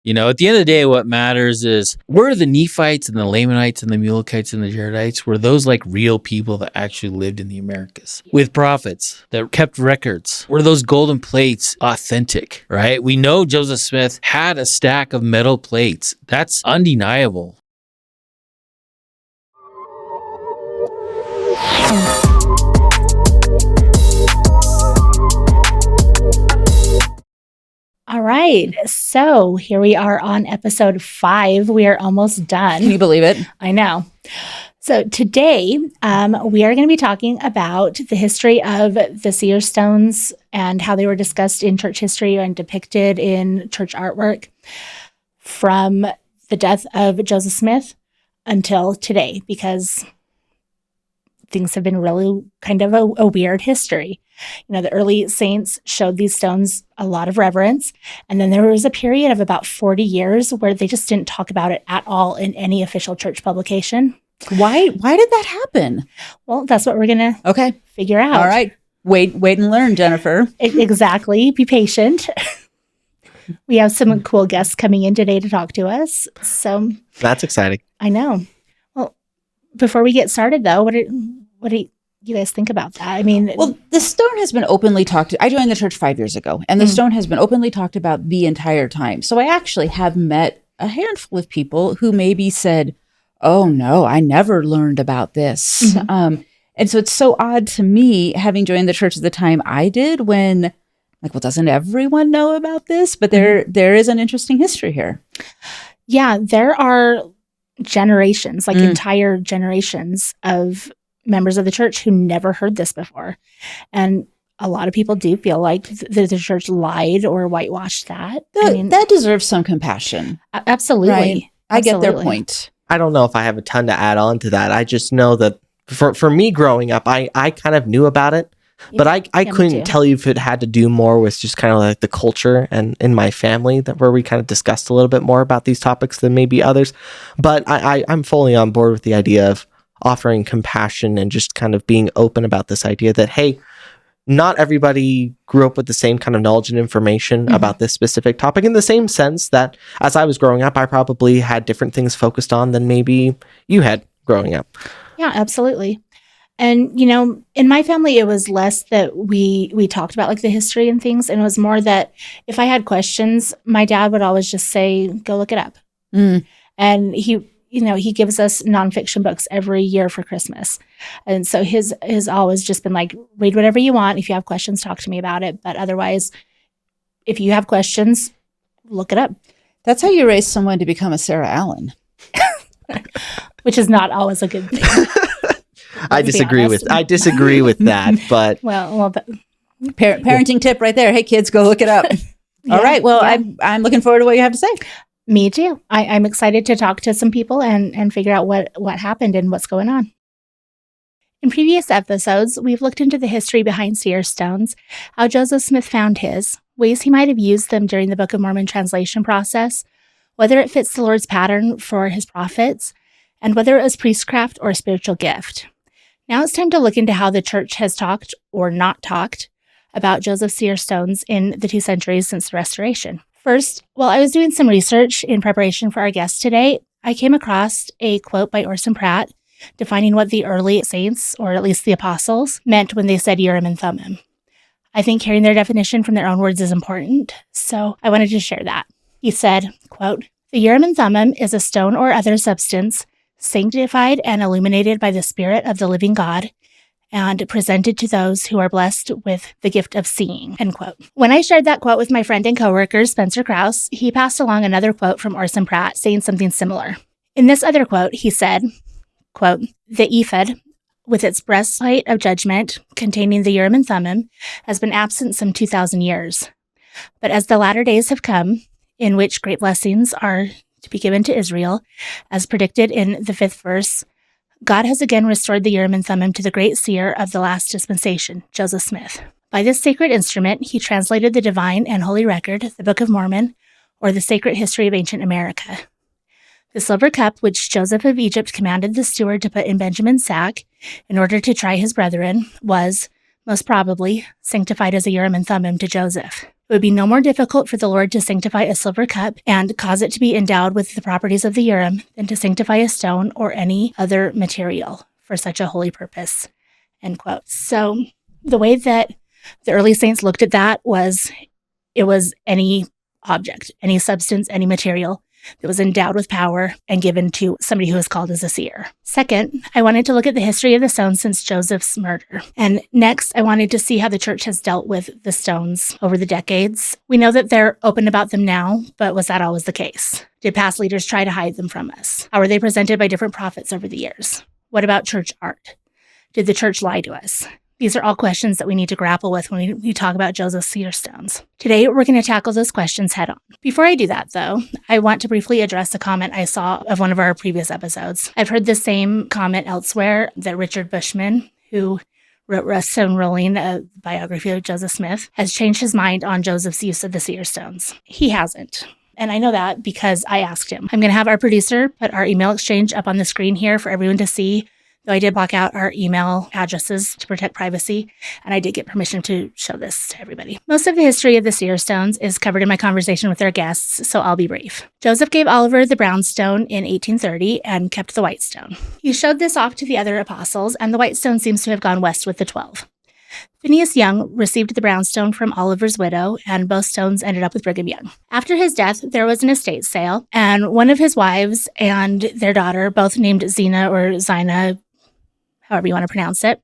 At the end of the day, what matters is, were the Nephites and the Lamanites and the Mulekites and the Geritites, were those like real people that actually lived in the Americas with prophets that kept records? Were those golden plates authentic, right? We know Joseph Smith had a stack of metal plates. That's undeniable. All right. So here we are on episode 5. We are almost done. Can you believe it? I know. So today we are going to be talking about the history of the Seer stones and how they were discussed in church history and depicted in church artwork from the death of Joseph Smith until today, because things have been really kind of a weird history. The early saints showed these stones a lot of reverence. And then there was a period of about 40 years where they just didn't talk about it at all in any official church publication. Why did that happen? Well, that's what we're going to figure out. All right. Wait and learn, Jennifer. Exactly. Be patient. We have some cool guests coming in today to talk to us. So that's exciting. I know. Well, before we get started, though, what do you guys think about that? I mean, well, the stone has been openly talked to. I joined the church 5 years ago, and the stone has been openly talked about the entire time. So I actually have met a handful of people who maybe said, "Oh no, I never learned about this." And so it's so odd to me, having joined the church at the time I did, when well, doesn't everyone know about this? But there is an interesting history here. Yeah, there are generations, entire generations of members of the church who never heard this before. And a lot of people do feel like the church lied or whitewashed that. That deserves some compassion. Absolutely. Right? I get their point. I don't know if I have a ton to add on to that. I just know that for me growing up, I kind of knew about it, but I couldn't tell you if it had to do more with just kind of like the culture and in my family, that where we kind of discussed a little bit more about these topics than maybe others. But I'm fully on board with the idea of offering compassion and just kind of being open about this idea that, hey, not everybody grew up with the same kind of knowledge and information about this specific topic, in the same sense that as I was growing up, I probably had different things focused on than maybe you had growing up. Yeah, absolutely. And, in my family, it was less that we talked about the history and things. And it was more that if I had questions, my dad would always just say, go look it up. And he gives us nonfiction books every year for Christmas. And so his always just been read whatever you want. If you have questions, talk to me about it. But otherwise, if you have questions, look it up. That's how you raise someone to become a Sarah Allen. Which is not always a good thing. I disagree with that, but parenting tip right there. Hey kids, go look it up. All right. Well, I'm looking forward to what you have to say. Me too. I'm excited to talk to some people and figure out what happened and what's going on. In previous episodes, we've looked into the history behind Seer stones, how Joseph Smith found his, ways he might have used them during the Book of Mormon translation process, whether it fits the Lord's pattern for his prophets, and whether it was priestcraft or a spiritual gift. Now it's time to look into how the church has talked or not talked about Joseph Seer stones in the 2 centuries since the Restoration. First, while I was doing some research in preparation for our guest today, I came across a quote by Orson Pratt defining what the early saints, or at least the apostles, meant when they said Urim and Thummim. I think hearing their definition from their own words is important, so I wanted to share that. He said, quote, "The Urim and Thummim is a stone or other substance sanctified and illuminated by the Spirit of the living God, and presented to those who are blessed with the gift of seeing," end quote. When I shared that quote with my friend and coworker, Spencer Krause, he passed along another quote from Orson Pratt saying something similar. In this other quote, he said, quote, "The ephod, with its breastplate of judgment containing the Urim and Thummim, has been absent some 2,000 years. But as the latter days have come, in which great blessings are to be given to Israel, as predicted in the 5th verse, God has again restored the Urim and Thummim to the great seer of the last dispensation, Joseph Smith. By this sacred instrument, he translated the divine and holy record, the Book of Mormon, or the sacred history of ancient America. The silver cup, which Joseph of Egypt commanded the steward to put in Benjamin's sack in order to try his brethren, was, most probably, sanctified as a Urim and Thummim to Joseph. It would be no more difficult for the Lord to sanctify a silver cup and cause it to be endowed with the properties of the Urim than to sanctify a stone or any other material for such a holy purpose." End quote. So the way that the early saints looked at that was it was any object, any substance, any material that was endowed with power and given to somebody who is called as a seer. Second, I wanted to look at the history of the stones since Joseph's murder. And next, I wanted to see how the church has dealt with the stones over the decades. We know that they're open about them now, but was that always the case? Did past leaders try to hide them from us? How were they presented by different prophets over the years? What about church art? Did the church lie to us? These are all questions that we need to grapple with when we talk about Joseph's seer stones. Today, we're going to tackle those questions head on. Before I do that, though, I want to briefly address a comment I saw of one of our previous episodes. I've heard the same comment elsewhere that Richard Bushman, who wrote Rust Stone Rolling, a biography of Joseph Smith, has changed his mind on Joseph's use of the seer stones. He hasn't. And I know that because I asked him. I'm going to have our producer put our email exchange up on the screen here for everyone to see. Though I did block out our email addresses to protect privacy, and I did get permission to show this to everybody. Most of the history of the seer stones is covered in my conversation with our guests, so I'll be brief. Joseph gave Oliver the brown stone in 1830 and kept the white stone. He showed this off to the other apostles, and the white stone seems to have gone west with the 12. Phineas Young received the brown stone from Oliver's widow, and both stones ended up with Brigham Young. After his death, there was an estate sale, and one of his wives and their daughter, both named Zena or Zina, however you want to pronounce it,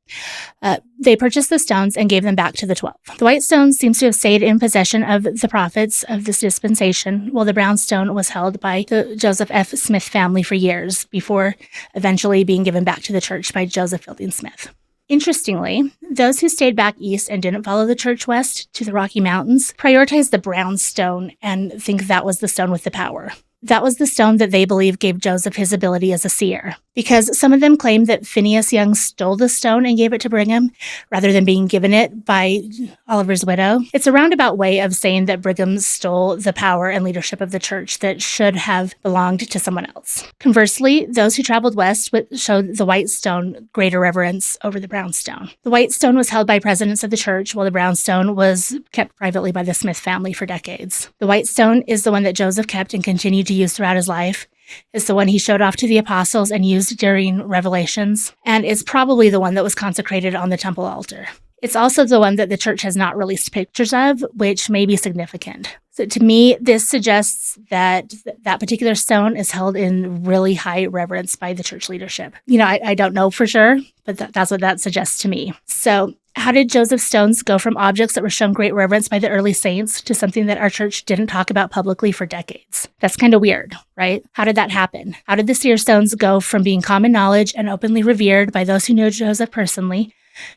they purchased the stones and gave them back to the 12. The white stone seems to have stayed in possession of the prophets of this dispensation, while the brown stone was held by the Joseph F. Smith family for years before eventually being given back to the church by Joseph Fielding Smith. Interestingly, those who stayed back east and didn't follow the church west to the Rocky Mountains prioritized the brown stone and think that was the stone with the power. That was the stone that they believe gave Joseph his ability as a seer, because some of them claim that Phineas Young stole the stone and gave it to Brigham rather than being given it by Oliver's widow. It's a roundabout way of saying that Brigham stole the power and leadership of the church that should have belonged to someone else. Conversely, those who traveled west showed the white stone greater reverence over the brown stone. The white stone was held by presidents of the church, while the brown stone was kept privately by the Smith family for decades. The white stone is the one that Joseph kept and continued to use throughout his life. It's the one he showed off to the apostles and used during Revelations, and it's probably the one that was consecrated on the temple altar. It's also the one that the church has not released pictures of, which may be significant. So to me, this suggests that that particular stone is held in really high reverence by the church leadership. I don't know for sure, but that's what that suggests to me. So how did Joseph's stones go from objects that were shown great reverence by the early saints to something that our church didn't talk about publicly for decades? That's kind of weird, right? How did that happen? How did the seer stones go from being common knowledge and openly revered by those who knew Joseph personally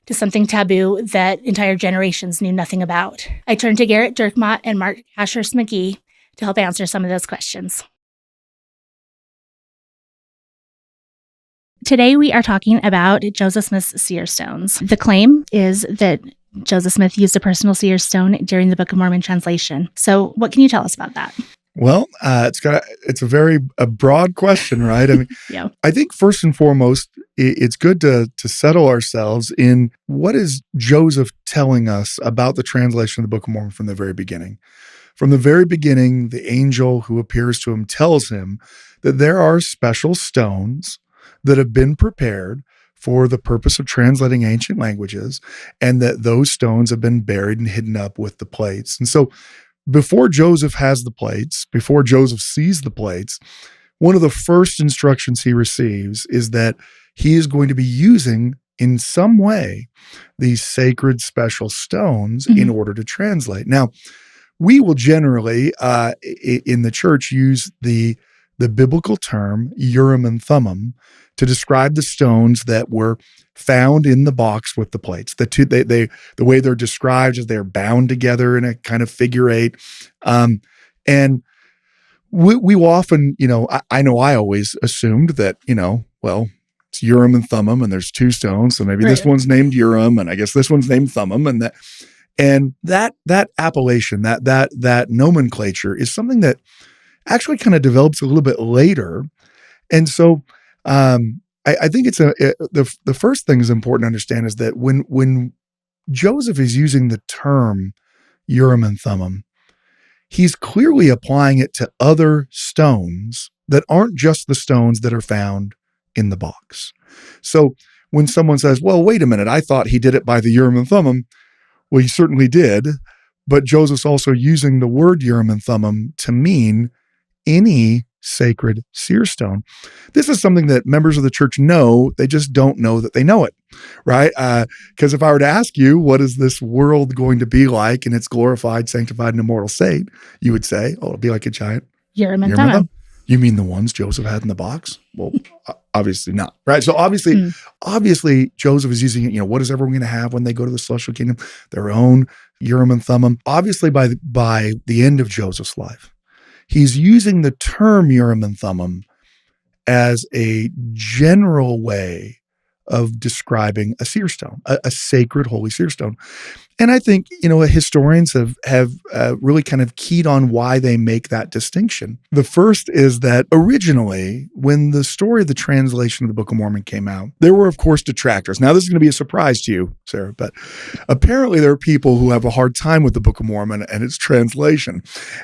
to something taboo that entire generations knew nothing about? I turned to Gerrit, Dirkmaat, and Mark Ashurst-McGee to help answer some of those questions. Today, we are talking about Joseph Smith's seer stones. The claim is that Joseph Smith used a personal seer stone during the Book of Mormon translation. So what can you tell us about that? Well, it's a very broad question, right? I mean, Yeah. I think first and foremost, it's good to settle ourselves in what is Joseph telling us about the translation of the Book of Mormon from the very beginning. From the very beginning, the angel who appears to him tells him that there are special stones that have been prepared for the purpose of translating ancient languages, and that those stones have been buried and hidden up with the plates. And so before Joseph has the plates, before Joseph sees the plates, one of the first instructions he receives is that he is going to be using in some way these sacred special stones in order to translate. Now, we will generally in the church use the biblical term Urim and Thummim to describe the stones that were found in the box with the plates. The way they're described is they're bound together in a kind of figure eight. And we often, I know I always assumed that, it's Urim and Thummim and there's two stones. So maybe this one's named Urim and I guess this one's named Thummim, and that appellation, that nomenclature is something that actually kind of develops a little bit later. And so I think it's the first thing is important to understand is that when Joseph is using the term Urim and Thummim, he's clearly applying it to other stones that aren't just the stones that are found in the box. So when someone says, well, wait a minute, I thought he did it by the Urim and Thummim. Well, he certainly did, but Joseph's also using the word Urim and Thummim to mean any sacred seer stone. This is something that members of the church know. They just don't know that they know it, right? Because if I were to ask you, what is this world going to be like in its glorified, sanctified, and immortal state? You would say, oh, it'll be like a giant Urim and Thummim. You mean the ones Joseph had in the box? Well, obviously not, right? So obviously Joseph is using it, what is everyone going to have when they go to the celestial kingdom? Their own Urim and Thummim. Obviously by the end of Joseph's life, he's using the term Urim and Thummim as a general way of describing a seer stone, a sacred holy seer stone. And I think, historians have really kind of keyed on why they make that distinction. The first is that originally, when the story of the translation of the Book of Mormon came out, there were, of course, detractors. Now, this is going to be a surprise to you, Sarah, but apparently there are people who have a hard time with the Book of Mormon and its translation.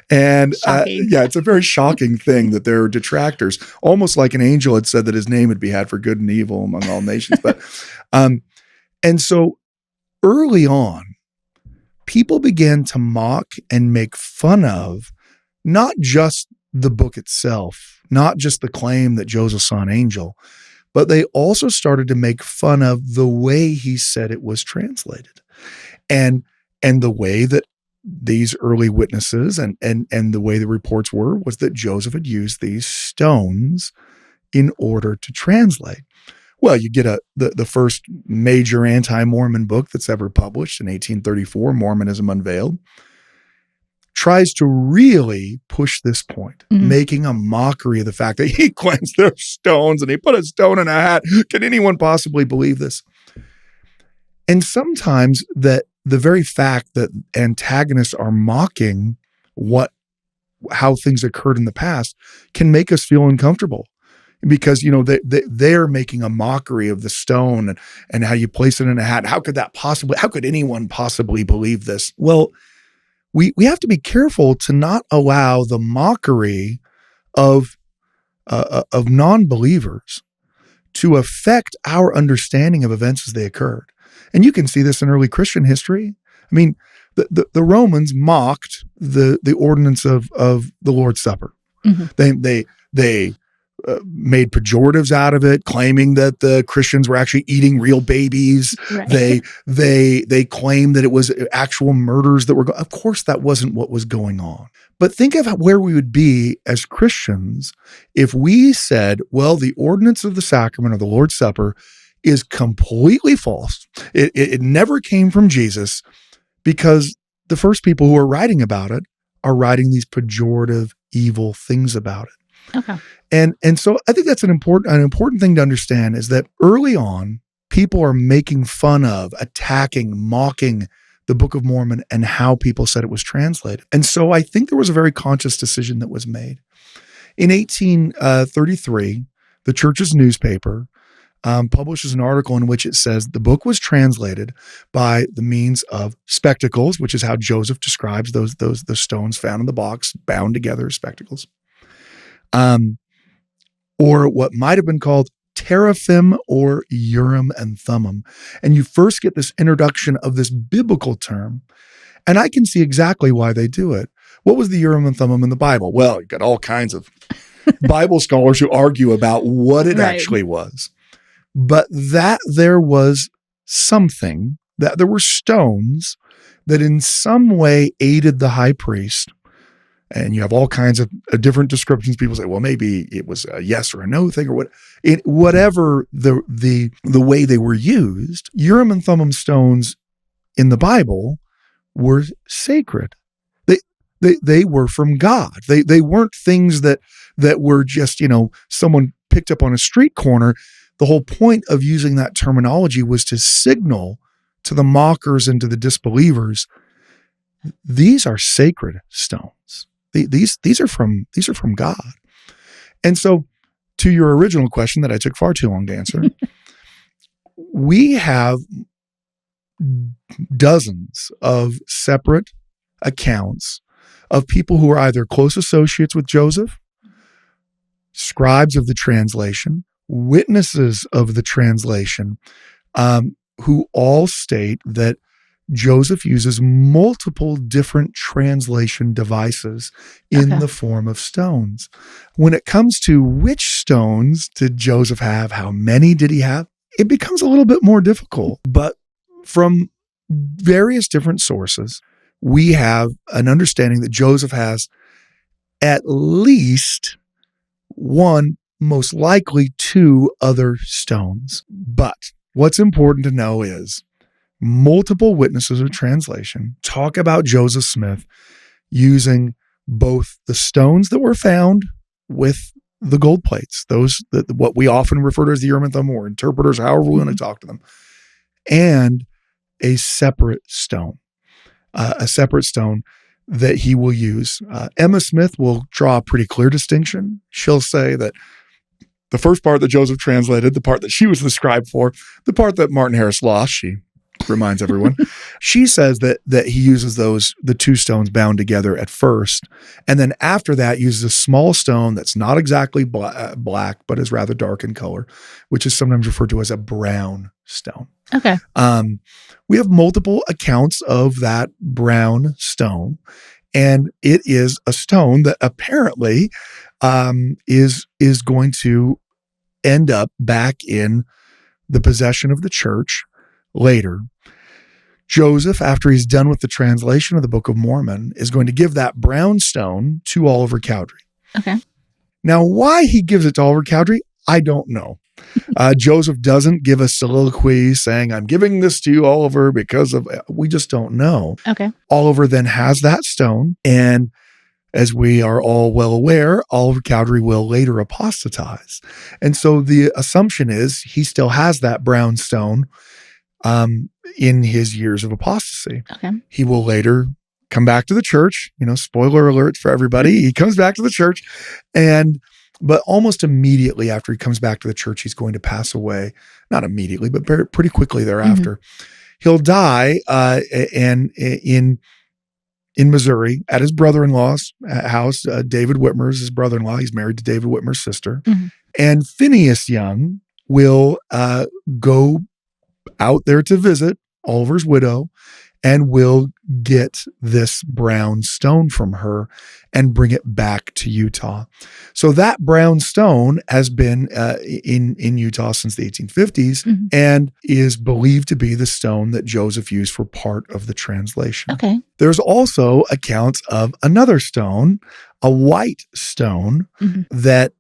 And it's a very shocking thing that there are detractors, almost like an angel had said that his name would be had for good and evil among all nations. But and so early on, people began to mock and make fun of not just the book itself, not just the claim that Joseph saw an angel, but they also started to make fun of the way he said it was translated. And the way that these early witnesses and the way the reports were was that Joseph had used these stones in order to translate. Well, you get the first major anti-Mormon book that's ever published in 1834, Mormonism Unveiled, tries to really push this point, making a mockery of the fact that he cleansed their stones and he put a stone in a hat. Can anyone possibly believe this? And sometimes that the very fact that antagonists are mocking how things occurred in the past can make us feel uncomfortable. Because, they're making a mockery of the stone and how you place it in a hat. How could anyone possibly believe this? Well, we have to be careful to not allow the mockery of non-believers to affect our understanding of events as they occurred. And you can see this in early Christian history. I mean, the Romans mocked the ordinance of the Lord's Supper. Mm-hmm. They made pejoratives out of it, claiming that the Christians were actually eating real babies. Right. They claimed that it was actual murders that were of course, that wasn't what was going on. But think of where we would be as Christians if we said, well, the ordinance of the sacrament of the Lord's Supper is completely false. It never came from Jesus, because the first people who are writing about it are writing these pejorative, evil things about it. Okay. And so I think that's an important thing to understand, is that early on, people are making fun of, attacking, mocking the Book of Mormon and how people said it was translated. And so I think there was a very conscious decision that was made. In 1833, the church's newspaper publishes an article in which it says the book was translated by the means of spectacles, which is how Joseph describes those stones found in the box, bound together as spectacles. Or what might have been called teraphim or Urim and Thummim. And you first get this introduction of this biblical term, and I can see exactly why they do it. What was the Urim and Thummim in the Bible? Well, you got all kinds of Bible scholars who argue about what it actually was. But that there was something, that there were stones that in some way aided the high priest. And you have all kinds of different descriptions. People say, well, maybe it was a yes or a no thing, or whatever the way they were used. Urim and Thummim stones in the Bible were sacred. They were from God. They weren't things that were just, someone picked up on a street corner. The whole point of using that terminology was to signal to the mockers and to the disbelievers, these are sacred stones. These are from God. And so, to your original question that I took far too long to answer, we have dozens of separate accounts of people who are either close associates with Joseph, scribes of the translation, witnesses of the translation, who all state that Joseph uses multiple different translation devices in the form of stones. When it comes to which stones did Joseph have, how many did he have, it becomes a little bit more difficult. But from various different sources, we have an understanding that Joseph has at least one, most likely two other stones. But what's important to know is multiple witnesses of translation talk about Joseph Smith using both the stones that were found with the gold plates, those that what we often refer to as the Urim and Thummim, or interpreters, however we want to talk to them, and a separate stone that he will use. Emma Smith will draw a pretty clear distinction. She'll say that the first part that Joseph translated, the part that she was the scribe for, the part that Martin Harris lost, she reminds everyone, she says that he uses the two stones bound together at first, and then after that uses a small stone that's not exactly black, but is rather dark in color, which is sometimes referred to as a brown stone. Okay. We have multiple accounts of that brown stone, and it is a stone that apparently is going to end up back in the possession of the church later. Joseph, after he's done with the translation of the Book of Mormon, is going to give that brown stone to Oliver Cowdery. Okay. Now, why he gives it to Oliver Cowdery, I don't know. Joseph doesn't give a soliloquy saying, I'm giving this to you, Oliver, because of, we just don't know. Okay. Oliver then has that stone, and as we are all well aware, Oliver Cowdery will later apostatize. And so the assumption is he still has that brown stone in his years of apostasy. Okay. He will later come back to the church, spoiler alert for everybody. He comes back to the church, but almost immediately after he comes back to the church, he's going to pass away. Not immediately, but pretty quickly thereafter. He'll die in Missouri at his brother-in-law's house. David Whitmer is his brother-in-law. He's married to David Whitmer's sister. And Phineas Young will go out there to visit Oliver's widow and will get this brown stone from her and bring it back to Utah. So that brown stone has been in Utah since the 1850s and is believed to be the stone that Joseph used for part of the translation. Okay. There's also accounts of another stone, a white stone, that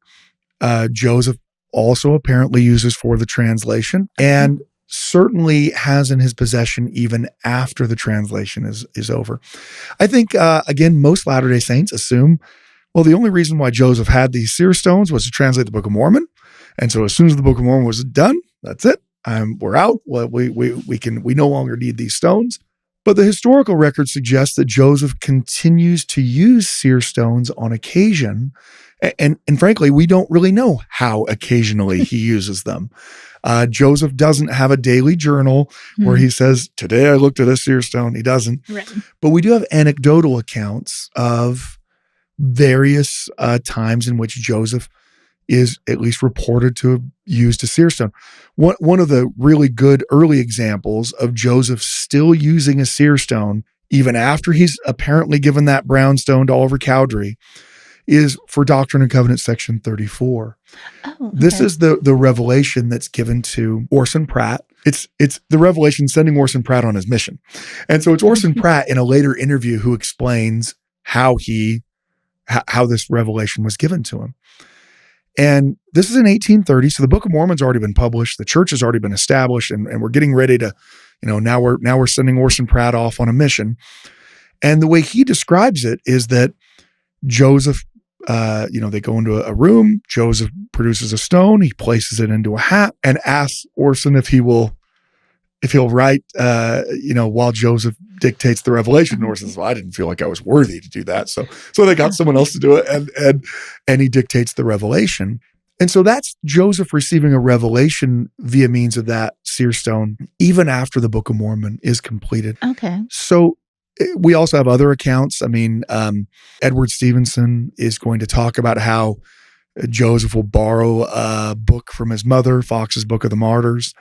Joseph also apparently uses for the translation, and certainly has in his possession even after the translation is over. I think, again, most Latter-day Saints assume, well, the only reason why Joseph had these seer stones was to translate the Book of Mormon. And so as soon as the Book of Mormon was done, that's it. We're out. Well, we no longer need these stones. But the historical record suggests that Joseph continues to use seer stones on occasion. And frankly, we don't really know how occasionally he uses them. Joseph doesn't have a daily journal where he says, today I looked at a seer stone. He doesn't. Right. But we do have anecdotal accounts of various times in which Joseph is at least reported to have used a seer stone. One of the really good early examples of Joseph still using a seer stone, even after he's apparently given that brown stone to Oliver Cowdery, is for Doctrine and Covenants section 34. Oh, okay. This is the revelation that's given to Orson Pratt. It's the revelation sending Orson Pratt on his mission. And so it's Orson Pratt in a later interview who explains how this revelation was given to him. And this is in 1830. So the Book of Mormon's already been published. The church has already been established, and we're getting ready to, now we're sending Orson Pratt off on a mission. And the way he describes it is that Joseph, they go into a room. Joseph produces a stone. He places it into a hat and asks Orson if he'll write, while Joseph dictates the revelation. And Orson says, well, I didn't feel like I was worthy to do that. So they got someone else to do it, and he dictates the revelation. And so that's Joseph receiving a revelation via means of that seer stone, even after the Book of Mormon is completed. Okay. So we also have other accounts. I mean, Edward Stevenson is going to talk about how Joseph will borrow a book from his mother, Fox's Book of the Martyrs,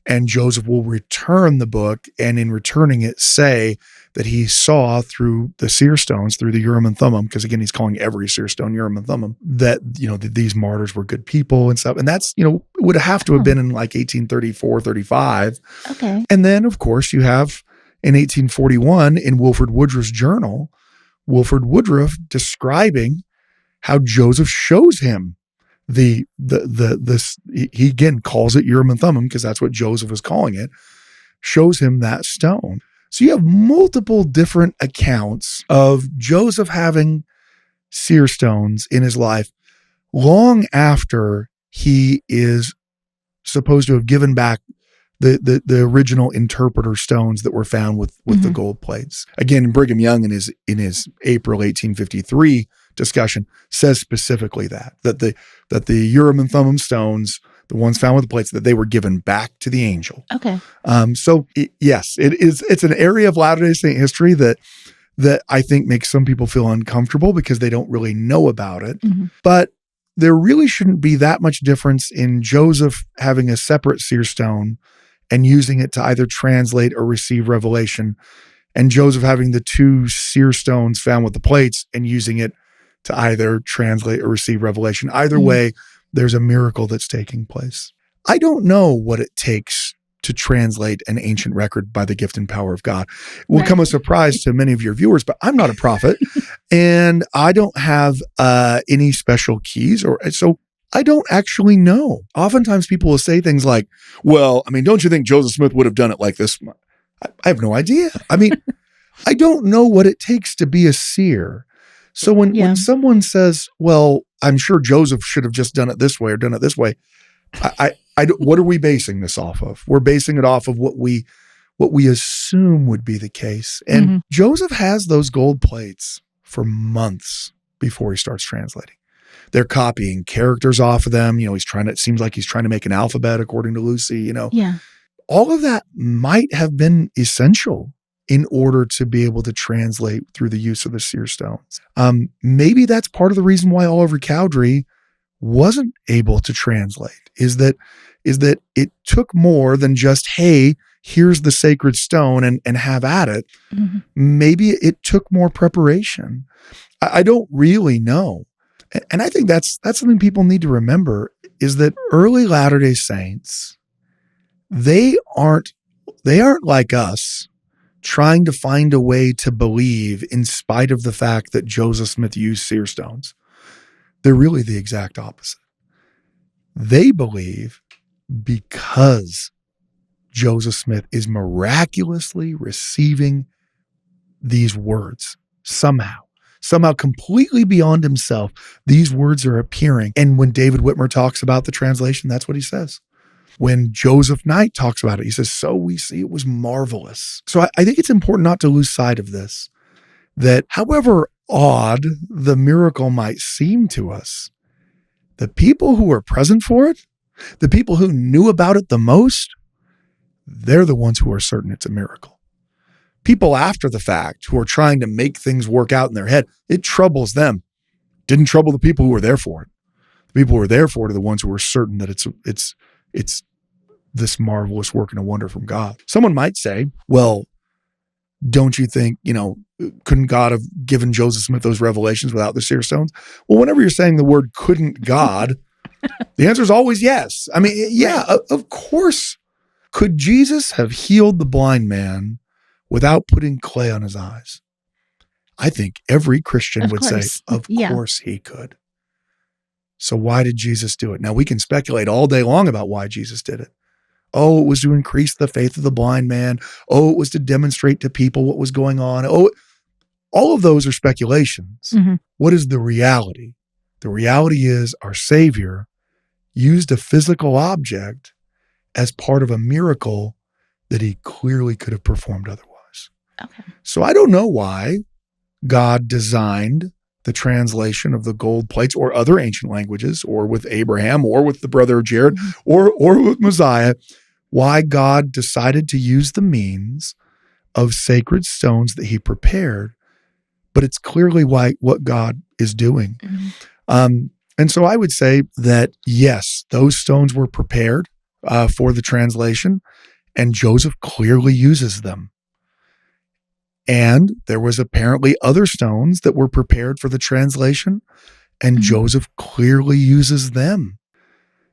and Joseph will return the book, and in returning it, say that he saw through the seer stones, through the Urim and Thummim, because again, he's calling every seer stone Urim and Thummim, that, that these martyrs were good people and stuff. And that's, would have to have been in like 1834, 35. Okay. And then, of course, you have in 1841 in Wilford Woodruff's journal, Wilford Woodruff describing how Joseph shows him he again calls it Urim and Thummim because that's what Joseph was calling it, shows him that stone. So you have multiple different accounts of Joseph having seer stones in his life long after he is supposed to have given back the original interpreter stones that were found with the gold plates. Again, Brigham Young in his April 1853 discussion says specifically that the Urim and Thummim stones, the ones found with the plates, that they were given back to the angel. Okay. Yes, it's an area of Latter-day Saint history that I think makes some people feel uncomfortable because they don't really know about it. Mm-hmm. But there really shouldn't be that much difference in Joseph having a separate seer stone and using it to either translate or receive revelation, and Joseph having the two seer stones found with the plates and using it to either translate or receive revelation. Either way, there's a miracle that's taking place. I don't know what it takes to translate an ancient record by the gift and power of God. It will come as a surprise to many of your viewers, but I'm not a prophet and I don't have any special keys, so I don't actually know. Oftentimes people will say things like, well, I mean, don't you think Joseph Smith would have done it like this? I have no idea. I mean, I don't know what it takes to be a seer. So when someone says, well, I'm sure Joseph should have just done it this way or done it this way, what are we basing this off of? We're basing it off of what we assume would be the case. And Joseph has those gold plates for months before he starts translating. They're copying characters off of them. It seems like he's trying to make an alphabet according to Lucy, Yeah. All of that might have been essential in order to be able to translate through the use of the seer stones. Maybe that's part of the reason why Oliver Cowdery wasn't able to translate, is that it took more than just, hey, here's the sacred stone and have at it. Mm-hmm. Maybe it took more preparation. I don't really know. And I think that's something people need to remember, is that early Latter-day Saints, they aren't like us trying to find a way to believe in spite of the fact that Joseph Smith used seer stones. They're really the exact opposite. They believe because Joseph Smith is miraculously receiving these words somehow completely beyond himself. These words are appearing. And when David Whitmer talks about the translation, that's what he says. When Joseph Knight talks about it, he says, so we see it was marvelous. So I think it's important not to lose sight of this, that however odd the miracle might seem to us, the people who were present for it, the people who knew about it the most, they're the ones who are certain it's a miracle. People after the fact who are trying to make things work out in their head, it troubles them. Didn't trouble the people who were there for it. The people who were there for it are the ones who are certain that it's this marvelous work and a wonder from God. Someone might say, well, don't you think, couldn't God have given Joseph Smith those revelations without the seer stones? Well, whenever you're saying the word couldn't God, the answer is always yes. I mean, yeah, of course. Could Jesus have healed the blind man without putting clay on his eyes? I think every Christian would say, of course he could. So why did Jesus do it? Now, we can speculate all day long about why Jesus did it. Oh, it was to increase the faith of the blind man. Oh, it was to demonstrate to people what was going on. Oh, all of those are speculations. Mm-hmm. What is the reality? The reality is our Savior used a physical object as part of a miracle that he clearly could have performed otherwise. Okay. So I don't know why God designed the translation of the gold plates or other ancient languages, or with Abraham, or with the brother of Gerrit, or with Messiah, why God decided to use the means of sacred stones that he prepared, but it's clearly what God is doing. And so I would say that, yes, those stones were prepared for the translation, and Joseph clearly uses them. And there was apparently other stones that were prepared for the translation, and Joseph clearly uses them.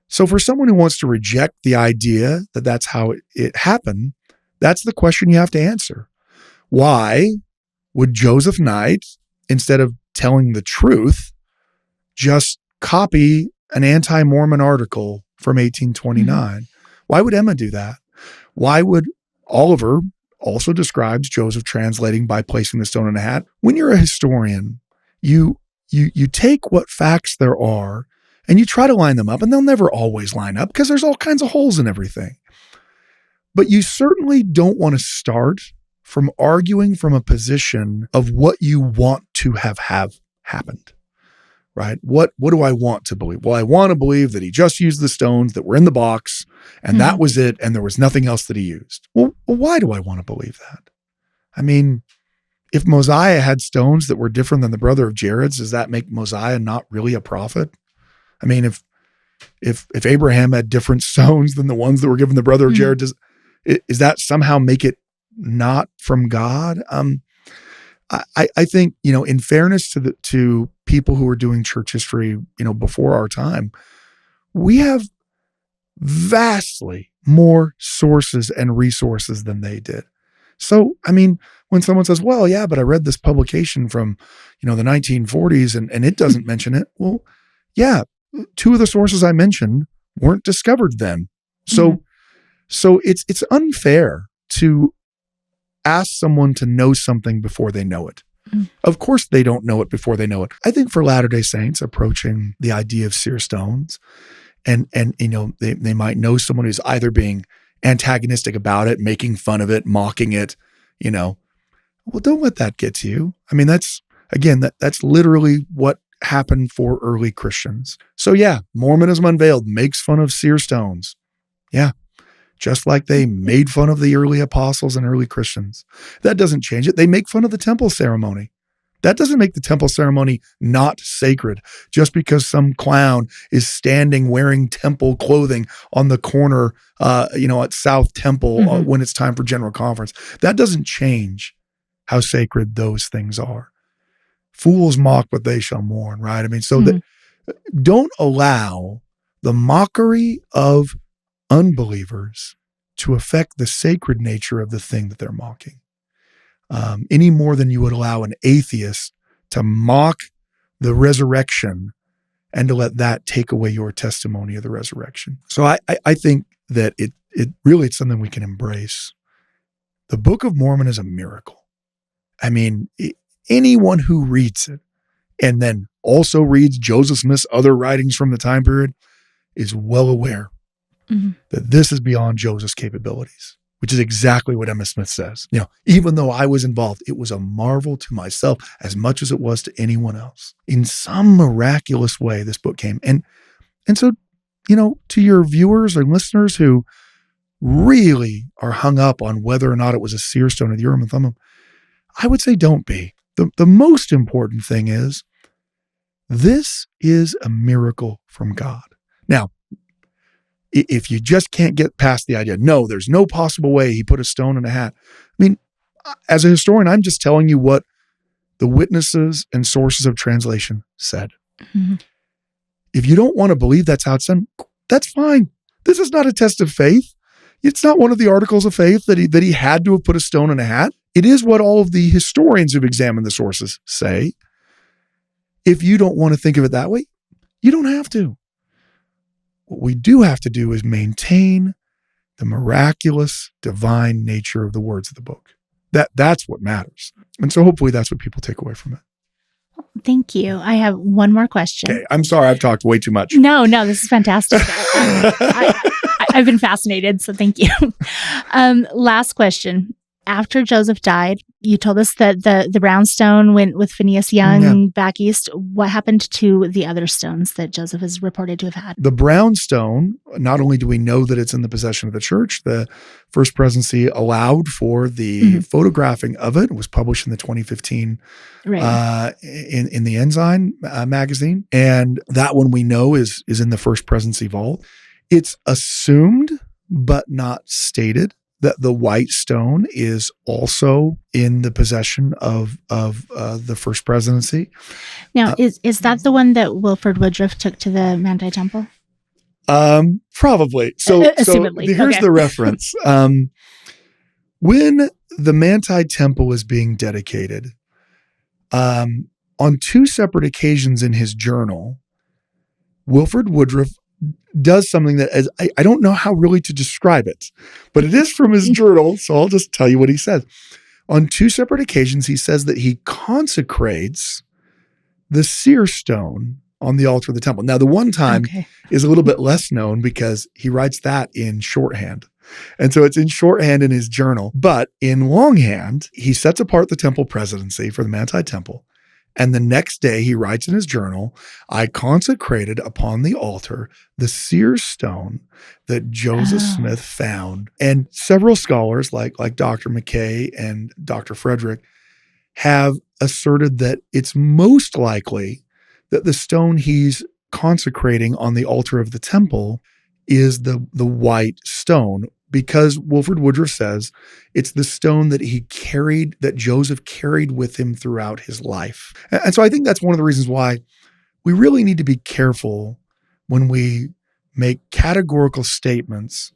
So for someone who wants to reject the idea that that's how it happened, that's the question you have to answer. Why would Joseph Knight, instead of telling the truth, just copy an anti-Mormon article from 1829? Why would Emma do that? Why would Oliver also describes Joseph translating by placing the stone in a hat? When you're a historian, you take what facts there are and you try to line them up, and they'll never always line up because there's all kinds of holes in everything. But you certainly don't want to start from arguing from a position of what you want to have happened, right? What do I want to believe? Well, I want to believe that he just used the stones that were in the box and that was it, and there was nothing else that he used. Well, why do I want to believe that? I mean, if Mosiah had stones that were different than the brother of Gerrit's, does that make Mosiah not really a prophet? I mean, if Abraham had different stones than the ones that were given the brother of Gerrit, does that somehow make it not from God? I think, in fairness to people who are doing church history, before our time, we have vastly more sources and resources than they did. So, I mean, when someone says, well, yeah, but I read this publication from, the 1940s and it doesn't mention it. Well, yeah, two of the sources I mentioned weren't discovered then. So it's unfair to ask someone to know something before they know it. Of course they don't know it before they know it. I think for Latter-day Saints approaching the idea of seer stones, and they might know someone who's either being antagonistic about it, making fun of it, mocking it, well, don't let that get to you. I mean, that's literally what happened for early Christians. So yeah, Mormonism Unveiled makes fun of seer stones. Yeah. Just like they made fun of the early apostles and early Christians. That doesn't change it. They make fun of the temple ceremony. That doesn't make the temple ceremony not sacred just because some clown is standing wearing temple clothing on the corner, at South Temple when it's time for General Conference. That doesn't change how sacred those things are. Fools mock, but they shall mourn, right? I mean, so that don't allow the mockery of unbelievers to affect the sacred nature of the thing that they're mocking, any more than you would allow an atheist to mock the resurrection and to let that take away your testimony of the resurrection. So I think that it really it's something we can embrace. The Book of Mormon is a miracle. I mean, anyone who reads it and then also reads Joseph Smith's other writings from the time period is well aware that this is beyond Joseph's capabilities, which is exactly what Emma Smith says. Even though I was involved, it was a marvel to myself as much as it was to anyone else. In some miraculous way, this book came. And so, to your viewers or listeners who really are hung up on whether or not it was a seer stone of the Urim and Thummim, I would say don't be. The most important thing is this is a miracle from God. Now, if you just can't get past the idea, no, there's no possible way he put a stone in a hat. I mean, as a historian, I'm just telling you what the witnesses and sources of translation said. If you don't want to believe that's how it's done, that's fine. This is not a test of faith. It's not one of the articles of faith that he had to have put a stone in a hat. It is what all of the historians who've examined the sources say. If you don't want to think of it that way, you don't have to. What we do have to do is maintain the miraculous, divine nature of the words of the book. That's what matters. And so hopefully that's what people take away from it. Thank you. I have one more question. Okay, I'm sorry I've talked way too much. No, this is fantastic. I've been fascinated, so thank you. Last question. After Joseph died, you told us that the brownstone went with Phineas Young back east. What happened to the other stones that Joseph is reported to have had? The brownstone, not only do we know that it's in the possession of the church, the First Presidency allowed for the photographing of it. It was published in the 2015 in the Ensign magazine. And that one we know is in the First Presidency vault. It's assumed, but not stated, that the white stone is also in the possession of the First Presidency. Now, is that the one that Wilford Woodruff took to the Manti Temple? Probably. So here's the reference. When the Manti Temple was being dedicated, on two separate occasions in his journal, Wilford Woodruff does something that I don't know how really to describe it, but it is from his journal, so I'll just tell you what he says. On two separate occasions, he says that he consecrates the seer stone on the altar of the temple. Now, the one time is a little bit less known because he writes that in shorthand. And so it's in shorthand in his journal, but in longhand, he sets apart the temple presidency for the Manti Temple. And the next day he writes in his journal, I consecrated upon the altar the seer stone that Joseph Smith found. And several scholars like Dr. McKay and Dr. Frederick have asserted that it's most likely that the stone he's consecrating on the altar of the temple is the white stone, because Wilford Woodruff says it's the stone that he carried, that Joseph carried with him throughout his life. And so I think that's one of the reasons why we really need to be careful when we make categorical statements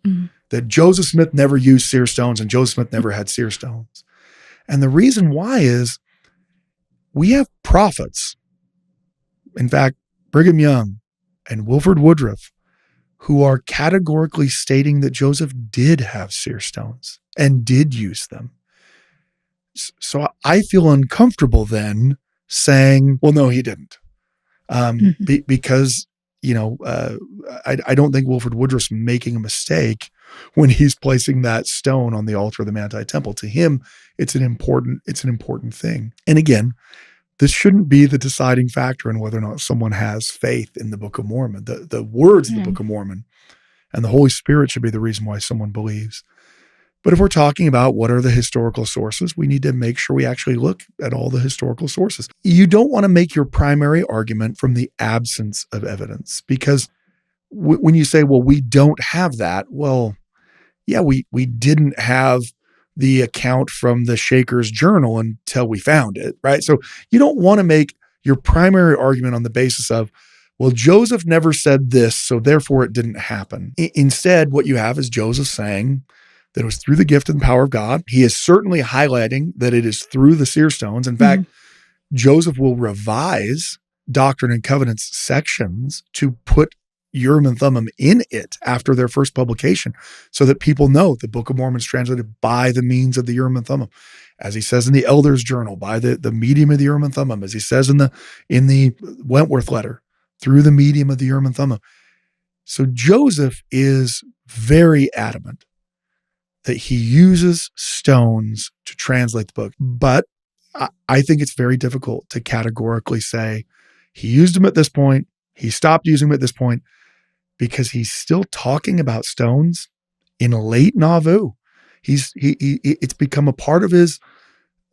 that Joseph Smith never used seer stones and Joseph Smith never had seer stones. And the reason why is we have prophets, in fact, Brigham Young and Wilford Woodruff, who are categorically stating that Joseph did have seer stones and did use them. So I feel uncomfortable then saying, well, no, he didn't. Because, I don't think Wilford Woodruff's making a mistake when he's placing that stone on the altar of the Manti Temple. To him, it's an important thing. And again, this shouldn't be the deciding factor in whether or not someone has faith in the Book of Mormon. The words of the Book of Mormon and the Holy Spirit should be the reason why someone believes. But if we're talking about what are the historical sources, we need to make sure we actually look at all the historical sources. You don't want to make your primary argument from the absence of evidence, because when you say, well, we don't have that, well, yeah, we didn't have the account from the Shaker's journal until we found it, right? So you don't want to make your primary argument on the basis of, well, Joseph never said this, so therefore it didn't happen. Instead, what you have is Joseph saying that it was through the gift and power of God. He is certainly highlighting that it is through the seer stones. In fact, Joseph will revise Doctrine and Covenants sections to put Urim and Thummim in it after their first publication, so that people know the Book of Mormon is translated by the means of the Urim and Thummim. As he says in the Elders Journal, by the medium of the Urim and Thummim, as he says in the Wentworth letter, through the medium of the Urim and Thummim. So Joseph is very adamant that he uses stones to translate the book. But I think it's very difficult to categorically say he used them at this point, he stopped using them at this point, because he's still talking about stones in late Nauvoo. It's become a part of his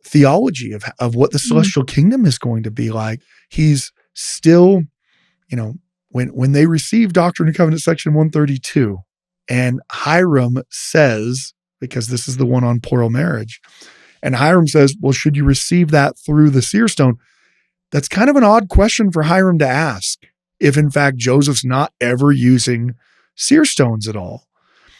theology of what the celestial kingdom is going to be like. He's still, when they receive Doctrine and Covenants section 132, and Hiram says, because this is the one on plural marriage, and Hiram says, well, should you receive that through the seer stone? That's kind of an odd question for Hiram to ask, if in fact Joseph's not ever using seer stones at all.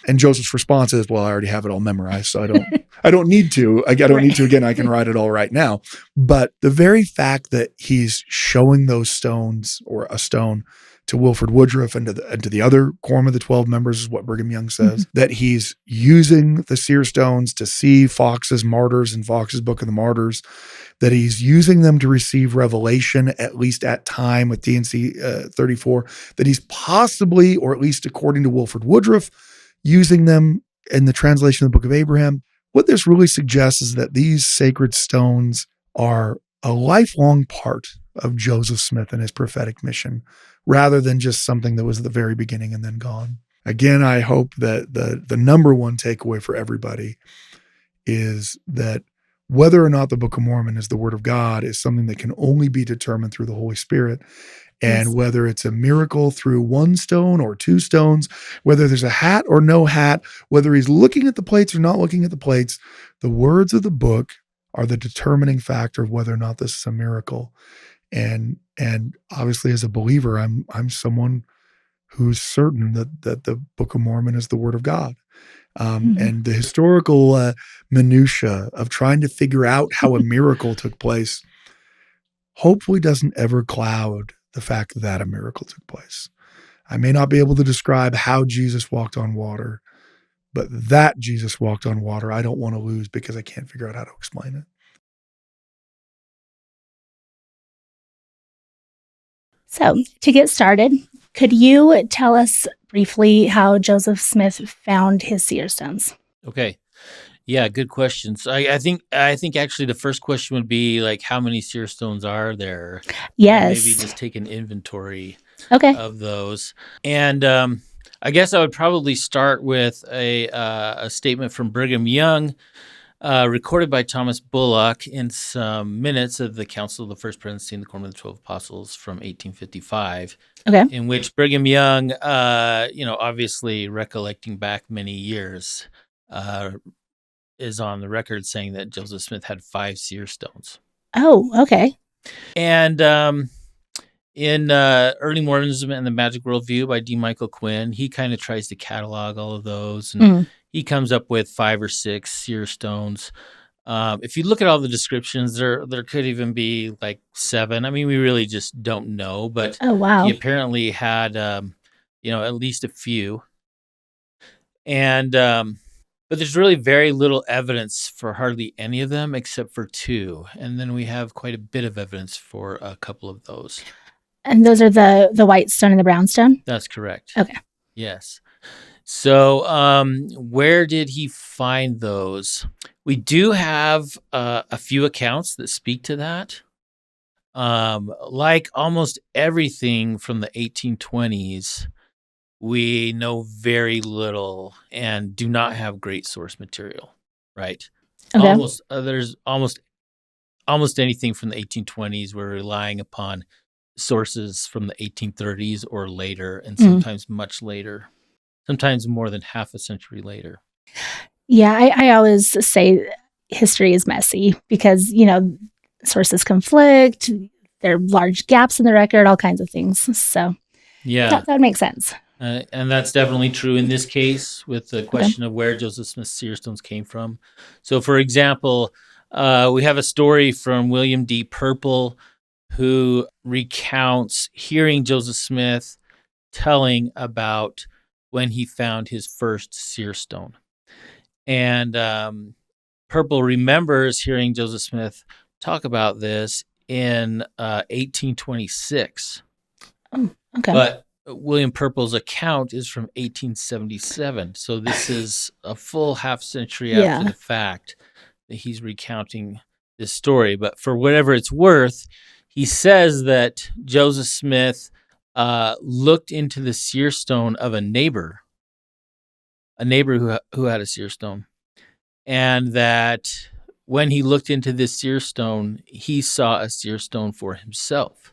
And Joseph's response is, well, I already have it all memorized, so I don't need to. I don't need to again. I can write it all right now. But the very fact that he's showing those stones, or a stone, to Wilford Woodruff and to the other quorum of the 12 members, is what Brigham Young says, that he's using the seer stones to see Fox's martyrs in Fox's Book of the Martyrs, that he's using them to receive revelation, at least at time with D&C 34, that he's possibly, or at least according to Wilford Woodruff, using them in the translation of the Book of Abraham. what this really suggests is that these sacred stones are a lifelong part of Joseph Smith and his prophetic mission, rather than just something that was at the very beginning and then gone. Again, I hope that the number one takeaway for everybody is that whether or not the Book of Mormon is the Word of God is something that can only be determined through the Holy Spirit. And Yes. whether it's a miracle through one stone or two stones, whether there's a hat or no hat, whether he's looking at the plates or not looking at the plates, the words of the book are the determining factor of whether or not this is a miracle. And obviously, as a believer, I'm someone who's certain that the Book of Mormon is the Word of God. And the historical minutia of trying to figure out how a miracle took place hopefully doesn't ever cloud the fact that a miracle took place. I may not be able to describe how Jesus walked on water, but that Jesus walked on water, I don't want to lose because I can't figure out how to explain it. So, to get started, could you tell us briefly how Joseph Smith found his seer stones? Okay. Yeah, good question. So I think actually the first question would be like, how many seer stones are there? Yes. And maybe just take an inventory Okay. of those. And I guess I would probably start with a statement from Brigham Young, recorded by Thomas Bullock in some minutes of the Council of the First Presidency and the Quorum of the 12 Apostles from 1855. Okay. In which Brigham Young, obviously recollecting back many years, is on the record saying that Joseph Smith had 5 seer stones. Oh, okay. And in Early Mormonism and the Magic Worldview by D. Michael Quinn, he kind of tries to catalog all of those, and he comes up with 5 or 6 seer stones. If you look at all the descriptions, there could even be like 7. I mean, we really just don't know, but Oh, wow. he apparently had, at least a few. And but there's really very little evidence for hardly any of them except for 2. And then we have quite a bit of evidence for a couple of those. And those are the white stone and the brown stone? That's correct. Okay. Yes. So where did he find those? We do have a few accounts that speak to that. Like almost everything from the 1820s, we know very little and do not have great source material, right? Okay. There's almost anything from the 1820s. We're relying upon sources from the 1830s or later, and sometimes much later, sometimes more than half a century later. Yeah, I always say history is messy because, sources conflict, there are large gaps in the record, all kinds of things. So Yeah. that makes sense. And that's definitely true in this case with the question of where Joseph Smith's seer stones came from. So, for example, we have a story from William D. Purple, who recounts hearing Joseph Smith telling about when he found his first seer stone. And Purple remembers hearing Joseph Smith talk about this in 1826. Oh, okay. But William Purple's account is from 1877. So this is a full half century after the fact that he's recounting this story. But for whatever it's worth, he says that Joseph Smith looked into the seer stone of a neighbor who had a seer stone, and that when he looked into this seer stone, he saw a seer stone for himself,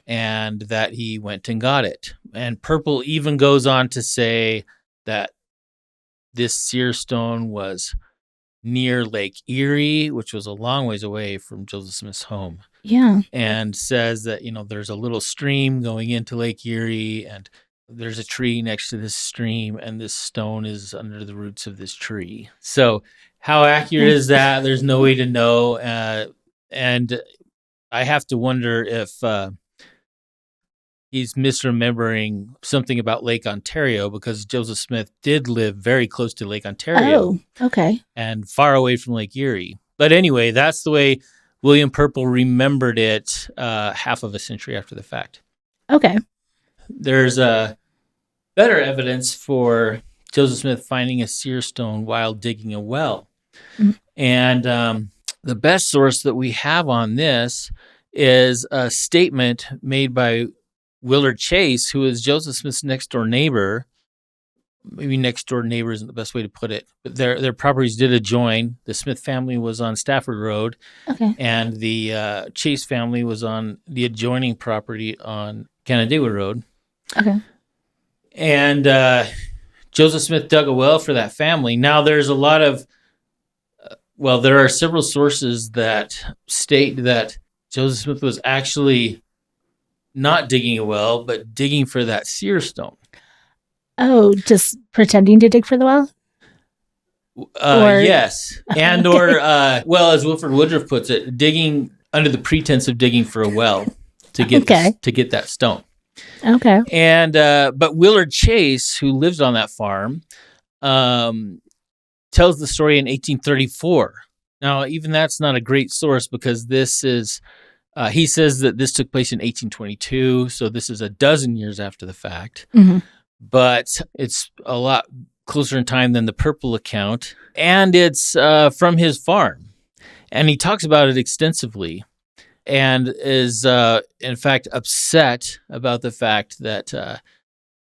and that he went and got it. And Purple even goes on to say that this seer stone was near Lake Erie, which was a long ways away from Joseph Smith's home. Yeah. And says that, there's a little stream going into Lake Erie, and there's a tree next to this stream, and this stone is under the roots of this tree. So how accurate is that? There's no way to know. And I have to wonder if he's misremembering something about Lake Ontario, because Joseph Smith did live very close to Lake Ontario. Oh, okay. And far away from Lake Erie. But anyway, that's the way William Purple remembered it half of a century after the fact. Okay. There's better evidence for Joseph Smith finding a seer stone while digging a well. Mhm. And the best source that we have on this is a statement made by Willard Chase, who is Joseph Smith's next door neighbor. Maybe next door neighbor isn't the best way to put it, but their properties did adjoin. The Smith family was on Stafford Road, Okay. and the Chase family was on the adjoining property on Canandaigua Road. Okay. And Joseph Smith dug a well for that family. Now, there's a lot of, there are several sources that state that Joseph Smith was actually not digging a well, but digging for that seer stone. Oh, just pretending to dig for the well? Yes. And Okay. or, as Wilford Woodruff puts it, digging under the pretense of digging for a well to get to get that stone. Okay. And but Willard Chase, who lives on that farm, tells the story in 1834. Now, even that's not a great source because this is he says that this took place in 1822, so this is a dozen years after the fact. Mm-hmm. But it's a lot closer in time than the purple account, and it's from his farm, and he talks about it extensively, and is in fact upset about the fact that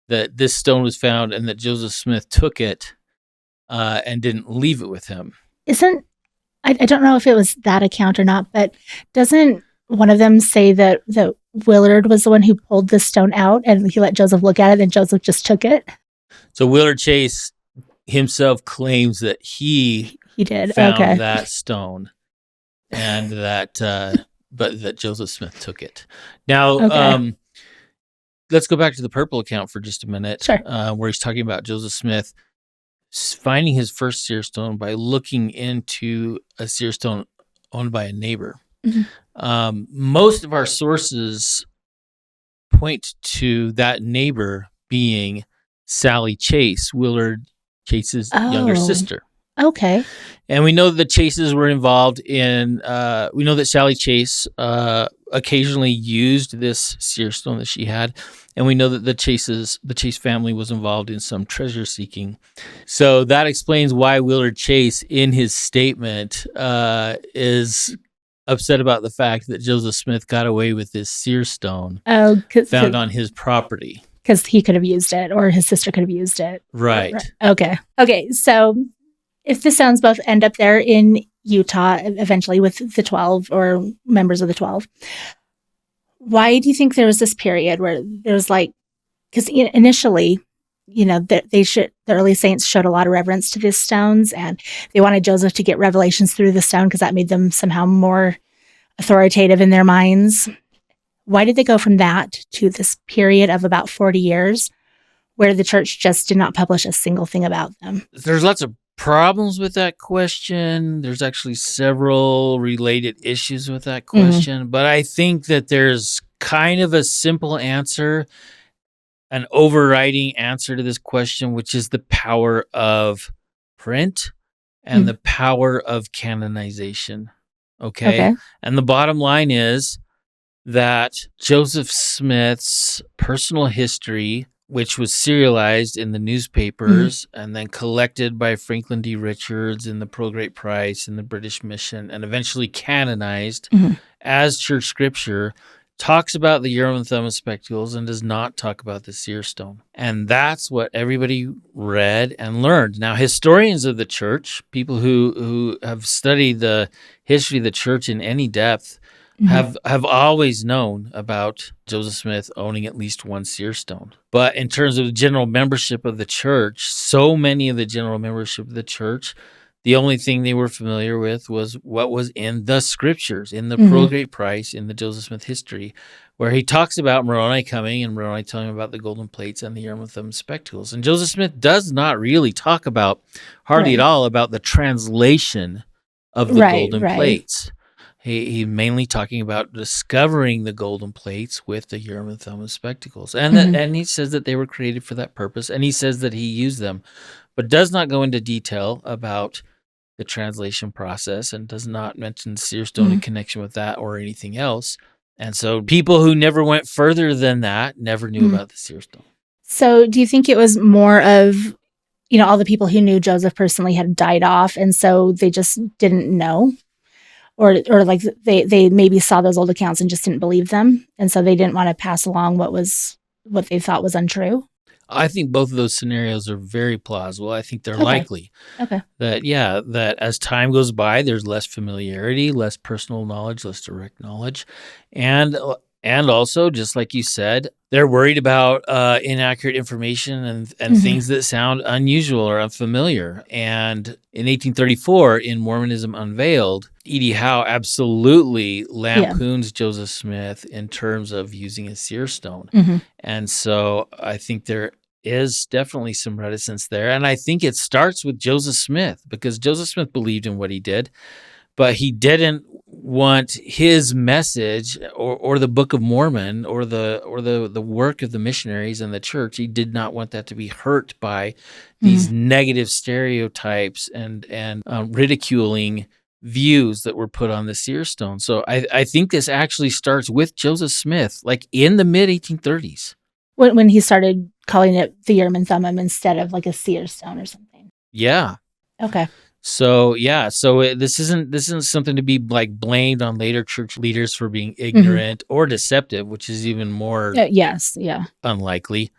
that this stone was found and that Joseph Smith took it and didn't leave it with him. I don't know if it was that account or not, but doesn't one of them say that Willard was the one who pulled the stone out and he let Joseph look at it and Joseph just took it? So Willard Chase himself claims that he did found that stone, and that but that Joseph Smith took it. Now, let's go back to the purple account for just a minute, sure. Where he's talking about Joseph Smith finding his first seer stone by looking into a seer stone owned by a neighbor. Mm-hmm. Most of our sources point to that neighbor being Sally Chase, Willard Chase's younger sister. Okay. And we know that the Chases were involved in, we know that Sally Chase occasionally used this seer stone that she had. And we know that the Chase family was involved in some treasure seeking. So that explains why Willard Chase, in his statement, is upset about the fact that Joseph Smith got away with this seer stone found on his property. Because he could have used it, or his sister could have used it. Right. Okay. So if the stones both end up there in Utah eventually with the 12 or members of the 12, why do you think there was this period where there was because initially, the early saints showed a lot of reverence to these stones, and they wanted Joseph to get revelations through the stone because that made them somehow more authoritative in their minds. Why did they go from that to this period of about 40 years where the church just did not publish a single thing about them? There's lots of problems with that question. There's actually several related issues with that question, but I think that there's kind of a simple answer, an overriding answer to this question, which is the power of print and the power of canonization. Okay. And the bottom line is that Joseph Smith's personal history, which was serialized in the newspapers and then collected by Franklin D. Richards and the Pro Great Price and the British Mission, and eventually canonized as church scripture, talks about the Urim and Thummim spectacles and does not talk about the seer stone. And that's what everybody read and learned. Now, historians of the church, people who have studied the history of the church in any depth, have always known about Joseph Smith owning at least one seer stone. But in terms of the general membership of the church, so many of the general membership of the church, the only thing they were familiar with was what was in the scriptures, in the Pro Great Price, in the Joseph Smith history, where he talks about Moroni coming and Moroni telling him about the golden plates and the Urim and Thummim spectacles. And Joseph Smith does not really talk about, hardly at all, about the translation of the golden plates. He mainly talking about discovering the golden plates with the Urim and Thummim spectacles. And and he says that they were created for that purpose, and he says that he used them, but does not go into detail about the translation process and does not mention seer stone in connection with that or anything else. And so people who never went further than that never knew about the seer stone. So do you think it was more of all the people who knew Joseph personally had died off, and so they just didn't know, or like they maybe saw those old accounts and just didn't believe them, and so they didn't want to pass along what they thought was untrue. I think both of those scenarios are very plausible. I think they're Okay. likely Okay. that as time goes by, there's less familiarity, less personal knowledge, less direct knowledge, and also, just like you said, they're worried about inaccurate information and things that sound unusual or unfamiliar. And in 1834, in Mormonism Unveiled, E.D. Howe absolutely lampoons Joseph Smith in terms of using a seer stone. And so I think there is definitely some reticence there. And I think it starts with Joseph Smith, because Joseph Smith believed in what he did, but he didn't want his message or the Book of Mormon or the work of the missionaries and the church. He did not want that to be hurt by these negative stereotypes and ridiculing views that were put on the seer stone. So I think this actually starts with Joseph Smith, like in the mid 1830s. When he started calling it the Urim and Thummim instead of like a seer stone or something. Yeah. Okay. So this isn't something to be like blamed on later church leaders for being ignorant or deceptive, which is even more unlikely.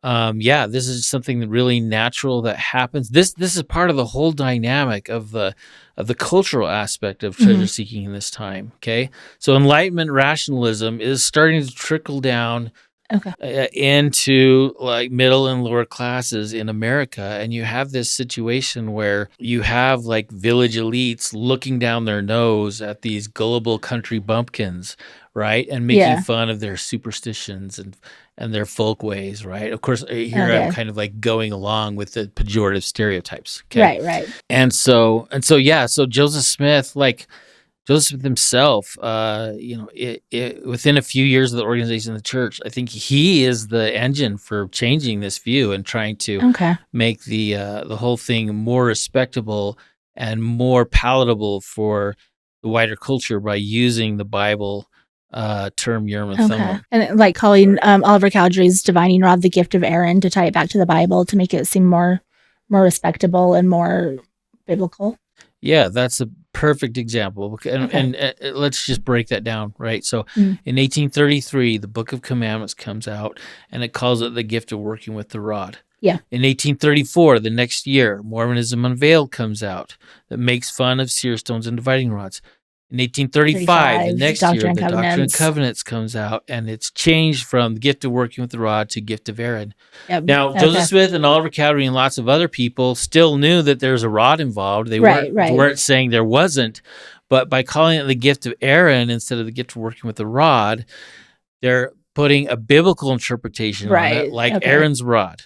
This is something that really natural that happens. This is part of the whole dynamic of the cultural aspect of treasure seeking in this time. Okay, so Enlightenment rationalism is starting to trickle down into like middle and lower classes in America. And you have this situation where you have like village elites looking down their nose at these gullible country bumpkins, right? And making fun of their superstitions and their folk ways, right? Of course, here I'm kind of like going along with the pejorative stereotypes. Okay? Right. And so Joseph Smith, Joseph himself, within a few years of the organization of the church, I think he is the engine for changing this view and trying to make the whole thing more respectable and more palatable for the wider culture by using the Bible term Urim and Thummim. And like calling Oliver Cowdery's divining rod the gift of Aaron to tie it back to the Bible to make it seem more respectable and more biblical. Yeah, that's a perfect example. And let's just break that down, right? So in 1833, the Book of Commandments comes out, and it calls it the gift of working with the rod. Yeah. In 1834, the next year, Mormonism Unveiled comes out that makes fun of seer stones and dividing rods. In 1835, the next year, the Doctrine and Covenants comes out, and it's changed from the gift of working with the rod to gift of Aaron. Yep. Now, Joseph Smith and Oliver Cowdery and lots of other people still knew that there's a rod involved. They weren't saying there wasn't, but by calling it the gift of Aaron instead of the gift of working with the rod, they're putting a biblical interpretation on it, like Aaron's rod.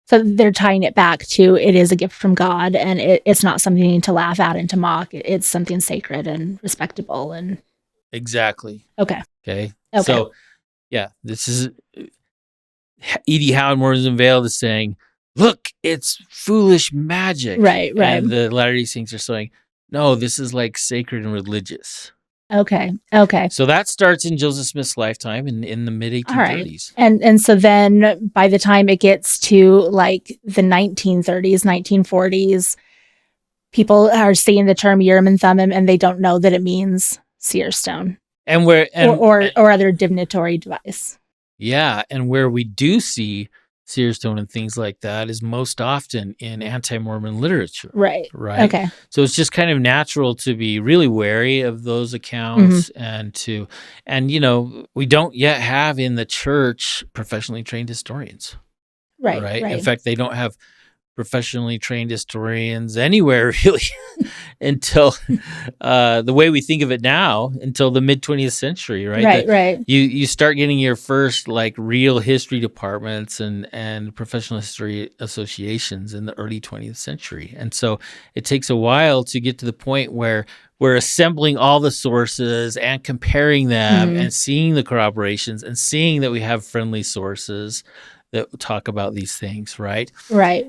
So they're tying it back to it is a gift from God, and it's not something to laugh at and to mock. It's something sacred and respectable. And exactly. Okay. So, this is E.D. Howe in Mormonism Unveiled is saying, look, it's foolish magic. Right. And the Latter-day Saints are saying, no, this is like sacred and religious. Okay. So that starts in Joseph Smith's lifetime in the mid 1830s. Right. And so then by the time it gets to like the 1930s, 1940s, people are seeing the term Urim and Thummim and they don't know that it means seer stone. Or other divinatory device. Yeah, and where we do see seer stone and things like that is most often in anti-Mormon literature. Right. Okay. So it's just kind of natural to be really wary of those accounts and we don't yet have in the church professionally trained historians. Right. In fact, they don't have professionally trained historians anywhere really until the way we think of it now, until the mid 20th century, right? Right. You start getting your first like real history departments and professional history associations in the early 20th century. And so it takes a while to get to the point where we're assembling all the sources and comparing them and seeing the corroborations and seeing that we have friendly sources that talk about these things, right? Right.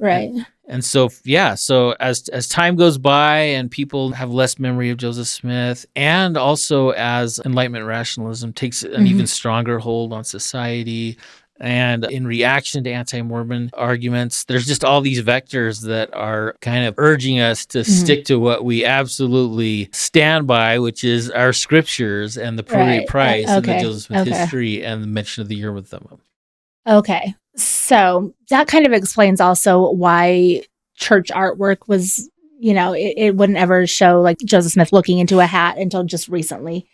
And so, so as time goes by and people have less memory of Joseph Smith, and also as Enlightenment rationalism takes an even stronger hold on society, And in reaction to anti-Mormon arguments, there's just all these vectors that are kind of urging us to stick to what we absolutely stand by, which is our scriptures and the prorate price and the Joseph Smith history and the mention of the Urim and Thummim. Okay. So that kind of explains also why church artwork was, it wouldn't ever show like Joseph Smith looking into a hat until just recently.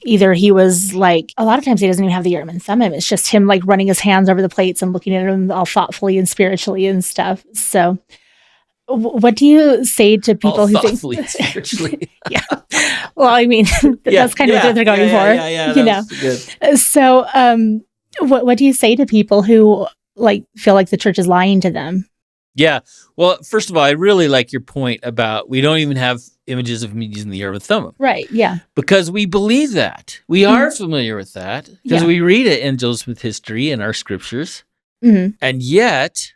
Either he was like, a lot of times he doesn't even have the Urim and Thummim. It's just him like running his hands over the plates and looking at them all thoughtfully and spiritually and stuff. So what do you say to people all who thoughtfully think spiritually? Yeah. Well, I mean, that's kind of what they're going for. Yeah, good. So what do you say to people who like feel like the church is lying to them? Yeah. Well, first of all, I really like your point about we don't even have images of him using the Urim and Thummim. Right. Yeah. Because we believe that. We are familiar with that because we read it in Joseph Smith history and our scriptures. And yet...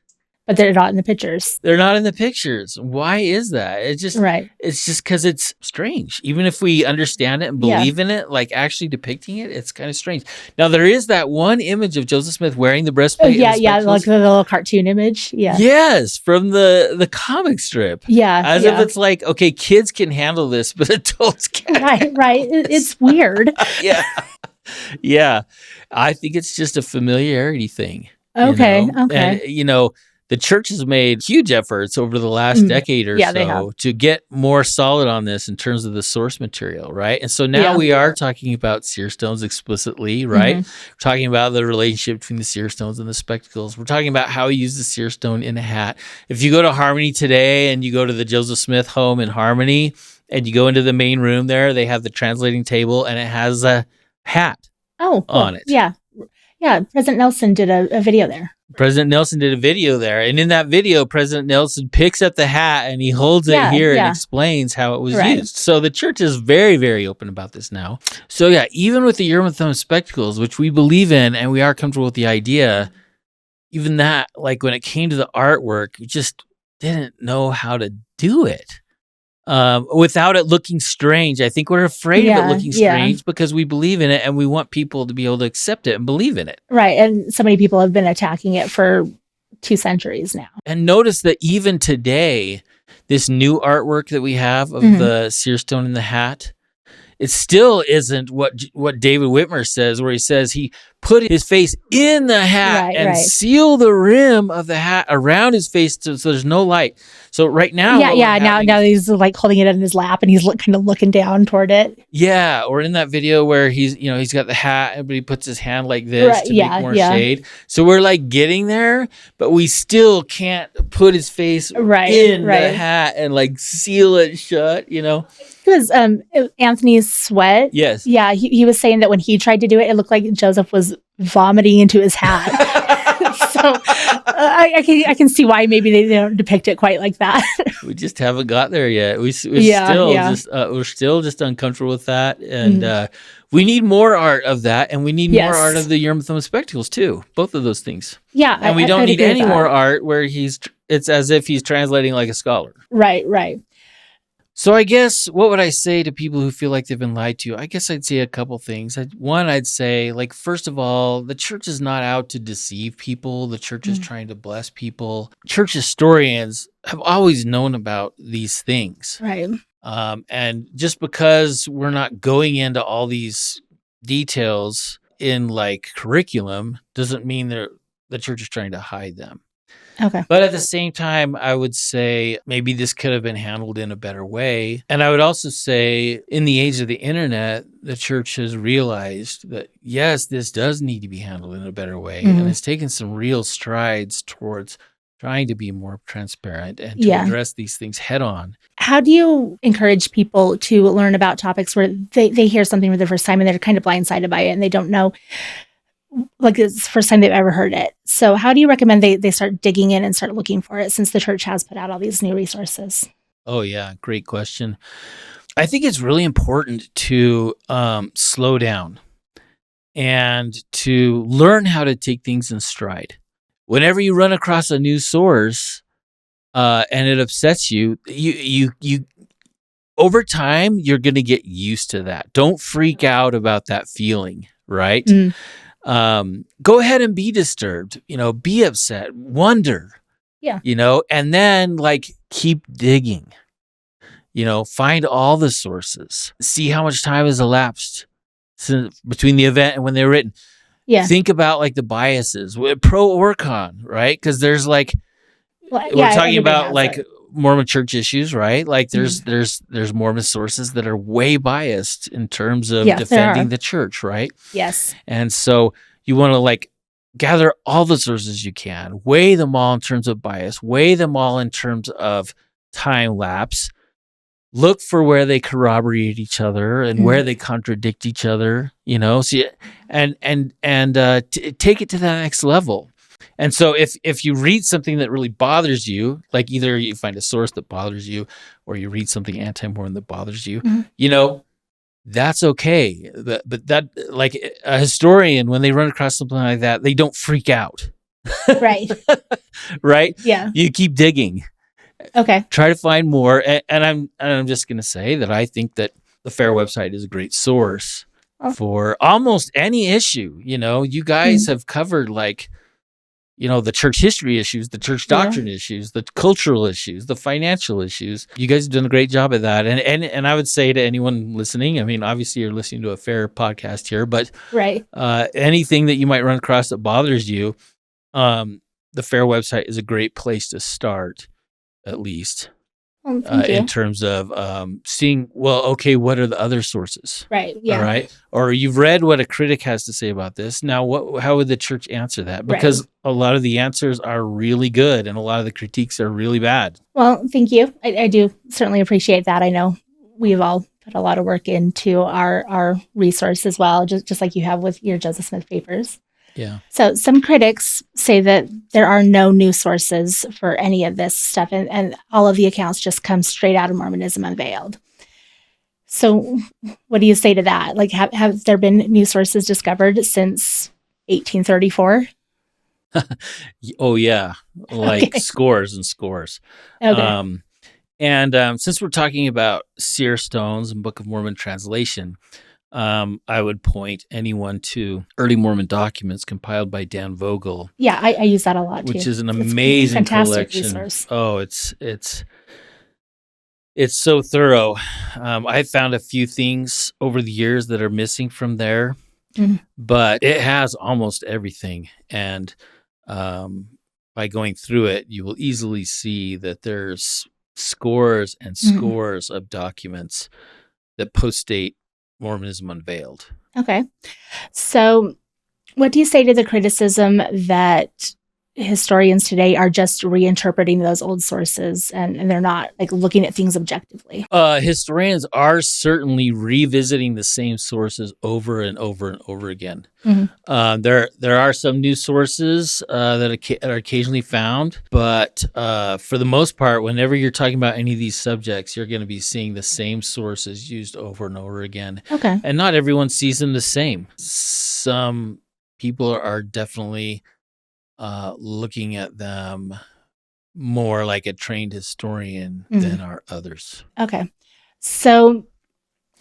But they're not in the pictures. They're not in the pictures. Why is that? It's just because it's strange. Even if we understand it and believe in it, like actually depicting it, it's kind of strange. Now, there is that one image of Joseph Smith wearing the breastplate. Like the little cartoon image. Yeah. Yes, from the comic strip. Yeah. As if it's like, okay, kids can handle this, but adults can't. Right. It's weird. Yeah. I think it's just a familiarity thing. Okay. And, the church has made huge efforts over the last decade or so to get more solid on this in terms of the source material, right? And so now we are talking about seer stones explicitly, right? We're talking about the relationship between the seer stones and the spectacles. We're talking about how he used the seer stone in a hat. If you go to Harmony today and you go to the Joseph Smith home in Harmony and you go into the main room there, they have the translating table and it has a hat on it. Yeah. President Nelson did a video there. President Nelson did a video there. And in that video, President Nelson picks up the hat and he holds it here and explains how it was used. So the church is very, very open about this now. So even with the Urim and Thummim spectacles, which we believe in and we are comfortable with the idea, even that, like when it came to the artwork, we just didn't know how to do it. Without it looking strange. I think we're afraid of it looking strange because we believe in it and we want people to be able to accept it and believe in it. Right. And so many people have been attacking it for 2 centuries now. And notice that even today, this new artwork that we have of the seer stone in the hat, it still isn't what David Whitmer says, where he says he put his face in the hat and seal the rim of the hat around his face so there's no light. So right now, now he's like holding it in his lap and he's kind of looking down toward it. Yeah, or in that video where he's got the hat, but he puts his hand like this to make more shade. So we're like getting there, but we still can't put his face in the hat and like seal it shut. Because Anthony's sweat. Yes. Yeah, he was saying that when he tried to do it, it looked like Joseph was vomiting into his hat. So I can see why maybe they don't depict it quite like that. We just haven't got there yet. We're still just uncomfortable with that, and we need more art of that, and we need more art of the Urim and Thummim spectacles too. Both of those things. Yeah, and we don't need any more art where it's as if he's translating like a scholar. Right. So I guess what would I say to people who feel like they've been lied to? I guess I'd say a couple things. One, I'd say, like, first of all, the church is not out to deceive people. The church is trying to bless people. Church historians have always known about these things. Right. And just because we're not going into all these details in like curriculum doesn't mean the church is trying to hide them. Okay. But at the same time, I would say maybe this could have been handled in a better way. And I would also say in the age of the internet, the church has realized that, yes, this does need to be handled in a better way. And it's taken some real strides towards trying to be more transparent and to address these things head on. How do you encourage people to learn about topics where they hear something for the first time and they're kind of blindsided by it and they don't know, like it's the first time they've ever heard it? So how do you recommend they start digging in and start looking for it, since the church has put out all these new resources? Oh, yeah. Great question. I think it's really important to slow down and to learn how to take things in stride. Whenever you run across a new source and it upsets you over time, you're going to get used to that. Don't freak out about that feeling, right? Go ahead and be disturbed, be upset, wonder, Yeah. And then keep digging, find all the sources, see how much time has elapsed between the event and when they were written. Yeah. Think about the biases, pro or con, right? Because there's we're talking about Mormon church issues, right? There's Mormon sources that are way biased in terms of defending the church, right? Yes. And so you want to gather all the sources you can, weigh them all in terms of bias, weigh them all in terms of time lapse, look for where they corroborate each other and where they contradict each other, see, and take it to the next level. And so if you read something that really bothers you, either you find a source that bothers you or you read something anti-Mormon that bothers you, that's okay. But that a historian, when they run across something like that, they don't freak out. Right. Right? Yeah. You keep digging. Okay. Try to find more. And I'm just going to say that I think that the FAIR website is a great source for almost any issue. You guys have covered the church history issues, the church doctrine issues, the cultural issues, the financial issues. You guys have done a great job at that. And I would say to anyone listening, I mean, obviously you're listening to a FAIR podcast here, but anything that you might run across that bothers you, the FAIR website is a great place to start, at least. In terms of seeing, what are the other sources? Right. Yeah. All right. Or you've read what a critic has to say about this. Now, how would the church answer that? Because a lot of the answers are really good and a lot of the critiques are really bad. Well, thank you. I do certainly appreciate that. I know we've all put a lot of work into our resource as well, just like you have with your Joseph Smith papers. Yeah. So some critics say that there are no new sources for any of this stuff, and all of the accounts just come straight out of Mormonism Unveiled. So what do you say to that? Have there been new sources discovered since 1834? Oh, yeah. Scores and scores. Okay. And since we're talking about Seer stones and Book of Mormon translation, I would point anyone to early Mormon documents compiled by Dan Vogel. Yeah, I use that a lot too. Which is an amazing collection. Resource. Oh, it's so thorough. I found a few things over the years that are missing from there, but it has almost everything. And by going through it, you will easily see that there's scores and scores of documents that postdate Mormonism Unveiled. Okay. So what do you say to the criticism that historians today are just reinterpreting those old sources and they're not looking at things objectively? Historians are certainly revisiting the same sources over and over and over again. There are some new sources that are occasionally found, but for the most part, whenever you're talking about any of these subjects, you're going to be seeing the same sources used over and over again. Okay. And not everyone sees them the same. Some people are definitely looking at them more like a trained historian than are others. Okay. So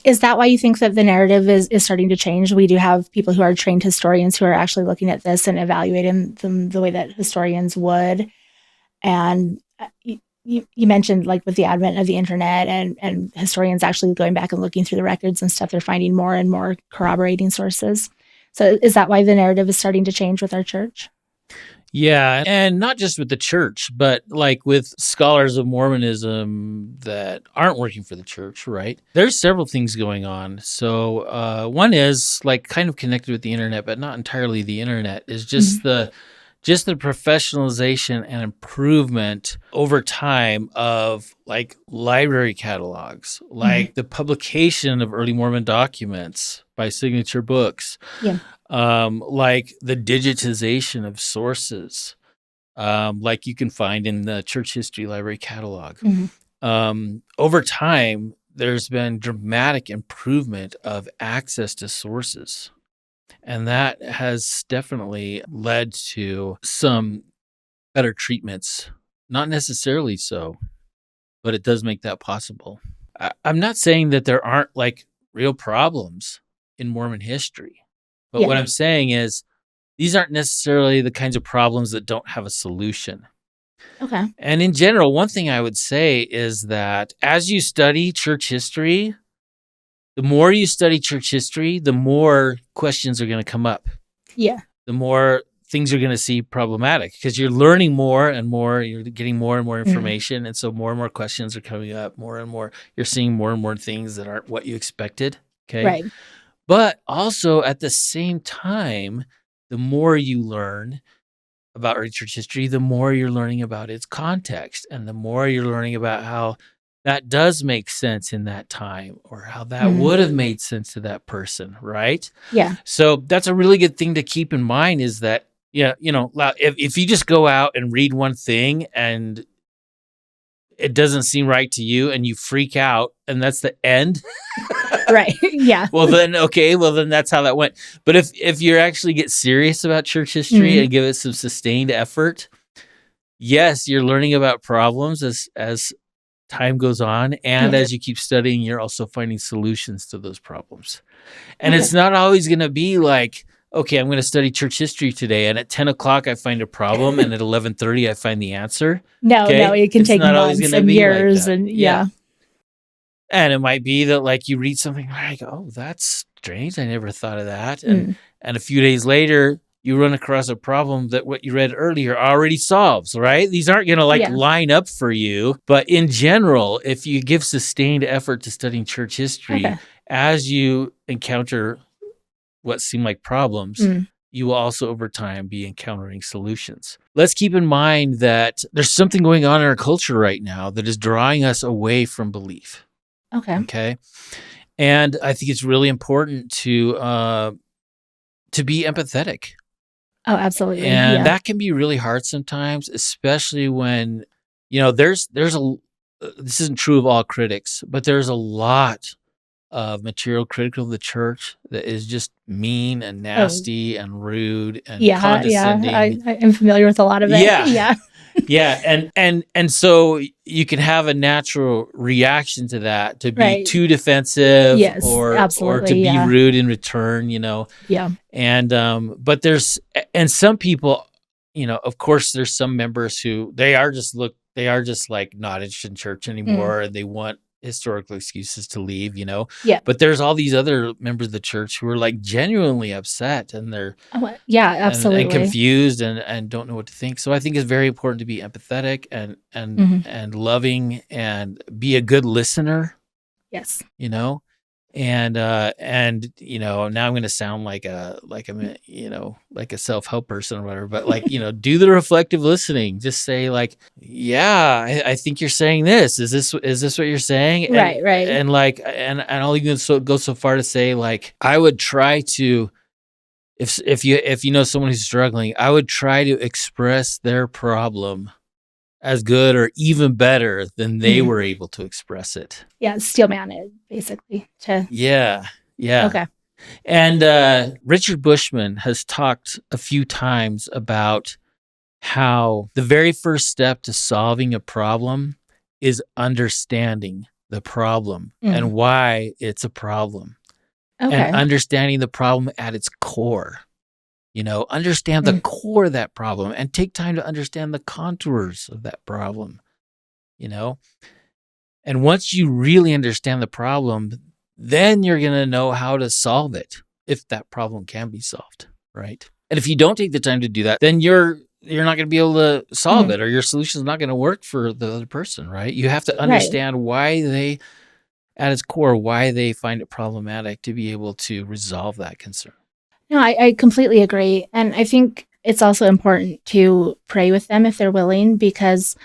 is that why you think that the narrative is starting to change? We do have people who are trained historians who are actually looking at this and evaluating them the way that historians would. And you mentioned with the advent of the internet and historians actually going back and looking through the records and stuff, they're finding more and more corroborating sources. So is that why the narrative is starting to change with our church? Yeah, and not just with the church, but with scholars of Mormonism that aren't working for the church, right? There's several things going on. So one is kind of connected with the internet, but not entirely the internet, is just the professionalization and improvement over time of library catalogs, the publication of early Mormon documents by Signature Books. Yeah. The digitization of sources, you can find in the Church History Library catalog. Over time, there's been dramatic improvement of access to sources. And that has definitely led to some better treatments. Not necessarily so, but it does make that possible. I'm not saying that there aren't real problems in Mormon history. But what I'm saying is these aren't necessarily the kinds of problems that don't have a solution. Okay. And in general, one thing I would say is that as you study church history, the more you study church history, the more questions are going to come up. Yeah. The more things you're going to see problematic because you're learning more and more, you're getting more and more information. And so more and more questions are coming up, more and more, you're seeing more and more things that aren't what you expected. Okay. Right. But also at the same time, the more you learn about early church history, the more you're learning about its context and the more you're learning about how that does make sense in that time or how that would have made sense to that person, right? Yeah. So that's a really good thing to keep in mind is that, yeah, you know, if you just go out and read one thing and it doesn't seem right to you and you freak out and that's the end. Right. Yeah. Well, then that's how that went. But if you actually get serious about church history and give it some sustained effort, yes, you're learning about problems as time goes on. And as you keep studying, you're also finding solutions to those problems. And it's not always going to be like, okay, I'm going to study church history today. And at 10 o'clock, I find a problem. And at 11:30, I find the answer. No, it can take months and years. Like and yeah. And it might be that like you read something like, oh, that's strange. I never thought of that. And a few days later, you run across a problem that what you read earlier already solves, right? These aren't going to line up for you. But in general, if you give sustained effort to studying church history, as you encounter what seem like problems, you will also over time be encountering solutions. Let's keep in mind that there's something going on in our culture right now that is drawing us away from belief. Okay. And I think it's really important to be empathetic. Oh, absolutely. And that can be really hard sometimes, especially when, you know, this isn't true of all critics, but there's a lot of material critical of the church that is just mean and nasty and rude and condescending. Yeah, I'm familiar with a lot of it. Yeah. And so you can have a natural reaction to that, to be too defensive or to be rude in return, you know? Yeah. And, but and some people, you know, of course there's some members who they are just like not interested in church anymore. And they want historical excuses to leave, you know? Yeah. But there's all these other members of the church who are like genuinely upset and they're absolutely and confused and don't know what to think. So I think it's very important to be empathetic and loving and be a good listener. Yes. You know? And you know, now I'm going to sound like a self-help person or whatever, but like, you know, do the reflective listening. Just say like, yeah, I think you're saying this. Is this what you're saying? Right. And like, and I'll even go so far to say like, I would try to, if you know someone who's struggling, I would try to express their problem as good or even better than they were able to express it. Yeah, steel man it basically. Yeah. Okay. And Richard Bushman has talked a few times about how the very first step to solving a problem is understanding the problem and why it's a problem. Okay. And understanding the problem at its core. You know, understand the core of that problem and take time to understand the contours of that problem, you know? And once you really understand the problem, then you're going to know how to solve it if that problem can be solved, right? And if you don't take the time to do that, then you're not going to be able to solve it or your solution is not going to work for the other person, right? You have to understand why at its core, why they find it problematic to be able to resolve that concern. No, I completely agree. And I think it's also important to pray with them if they're willing, because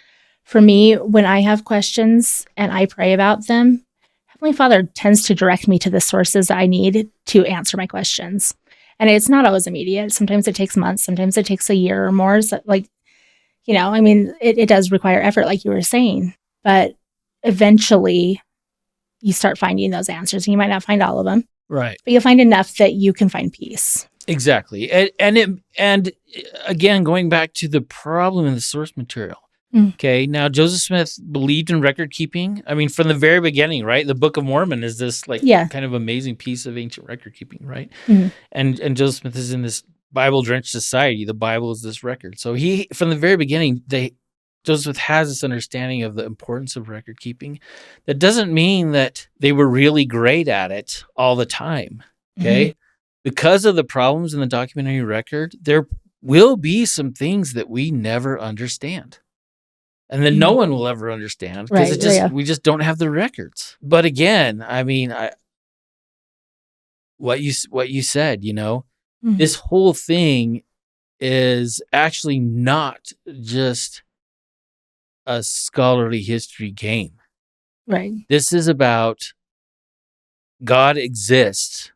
for me, when I have questions and I pray about them, Heavenly Father tends to direct me to the sources I need to answer my questions. And it's not always immediate. Sometimes it takes months. Sometimes it takes a year or more. So like, you know, I mean, it does require effort, like you were saying. But eventually, you start finding those answers. And you might not find all of them. Right. But you'll find enough that you can find peace. Exactly. And again, going back to the problem in the source material. Okay. Now, Joseph Smith believed in record keeping. I mean, from the very beginning, right? The Book of Mormon is this kind of amazing piece of ancient record keeping, right? And Joseph Smith is in this Bible-drenched society. The Bible is this record. So he, from the very beginning, Joseph has this understanding of the importance of record keeping. That doesn't mean that they were really great at it all the time. Okay. Mm-hmm. Because of the problems in the documentary record, there will be some things that we never understand. And then no one will ever understand because we just don't have the records. But again, I mean, what you said, this whole thing is actually not just a scholarly history game. Right. This is about God exists.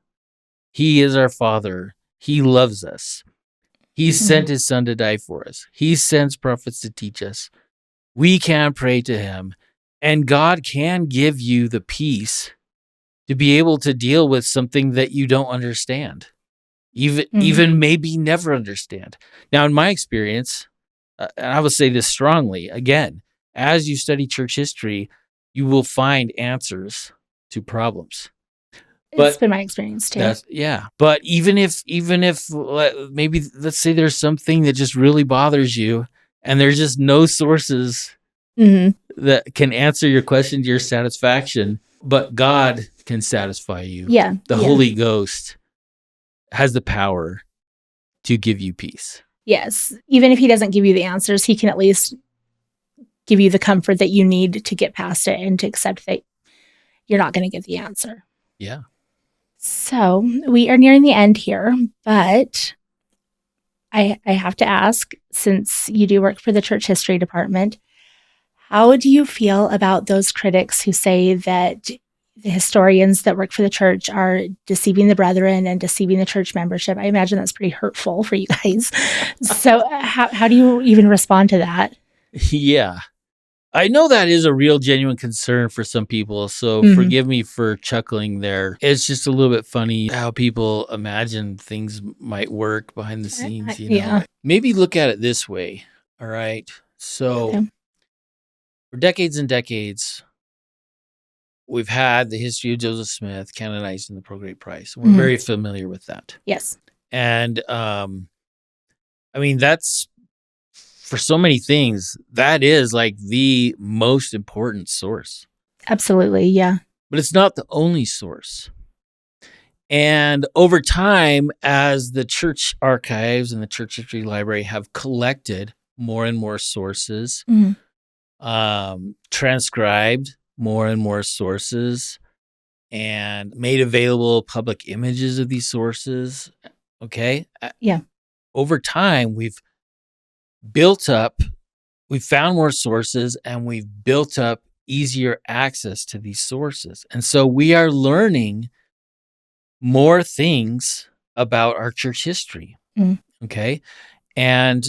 He is our Father. He loves us. He sent his Son to die for us. He sends prophets to teach us. We can pray to him, and God can give you the peace to be able to deal with something that you don't understand, even maybe never understand. Now, in my experience, and I will say this strongly, again, as you study church history, you will find answers to problems. It's been my experience too. But even if maybe let's say there's something that just really bothers you and there's just no sources that can answer your question to your satisfaction, but God can satisfy you. Yeah. The Holy Ghost has the power to give you peace. Yes. Even if he doesn't give you the answers, he can at least give you the comfort that you need to get past it and to accept that you're not going to get the answer. Yeah. So we are nearing the end here, but I have to ask, since you do work for the church history department, how do you feel about those critics who say that the historians that work for the church are deceiving the brethren and deceiving the church membership? I imagine that's pretty hurtful for you guys. So how do you even respond to that? Yeah. I know that is a real genuine concern for some people, so forgive me for chuckling there. It's just a little bit funny how people imagine things might work behind the scenes, Yeah. Maybe look at it this way, all right? So for decades and decades, we've had the history of Joseph Smith canonized in the Pro Great Price. We're very familiar with that. Yes. And I mean, that's, for so many things, that is like the most important source. Absolutely, yeah. But it's not the only source. And over time, as the church archives and the church history library have collected more and more sources, transcribed more and more sources, and made available public images of these sources, okay? Yeah. Over time, we've found more sources, and we've built up easier access to these sources. And so we are learning more things about our church history. Okay. And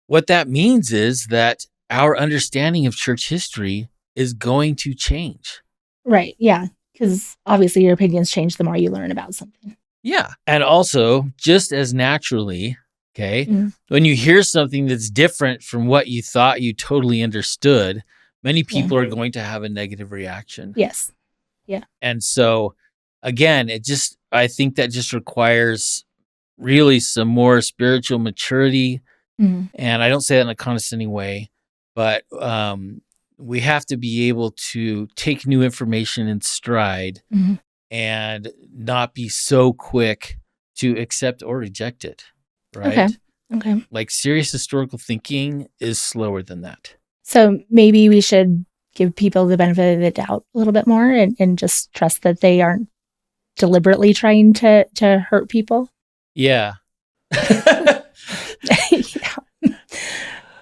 what that means is that our understanding of church history is going to change. Right. Yeah. Because obviously your opinions change the more you learn about something. Yeah. And also, just as naturally, okay, when you hear something that's different from what you thought you totally understood, many people are going to have a negative reaction. Yes. Yeah. And so, again, I think that just requires really some more spiritual maturity. And I don't say that in a condescending way, but we have to be able to take new information in stride and not be so quick to accept or reject it. Right? Okay. Like, serious historical thinking is slower than that. So maybe we should give people the benefit of the doubt a little bit more and just trust that they aren't deliberately trying to hurt people. Yeah.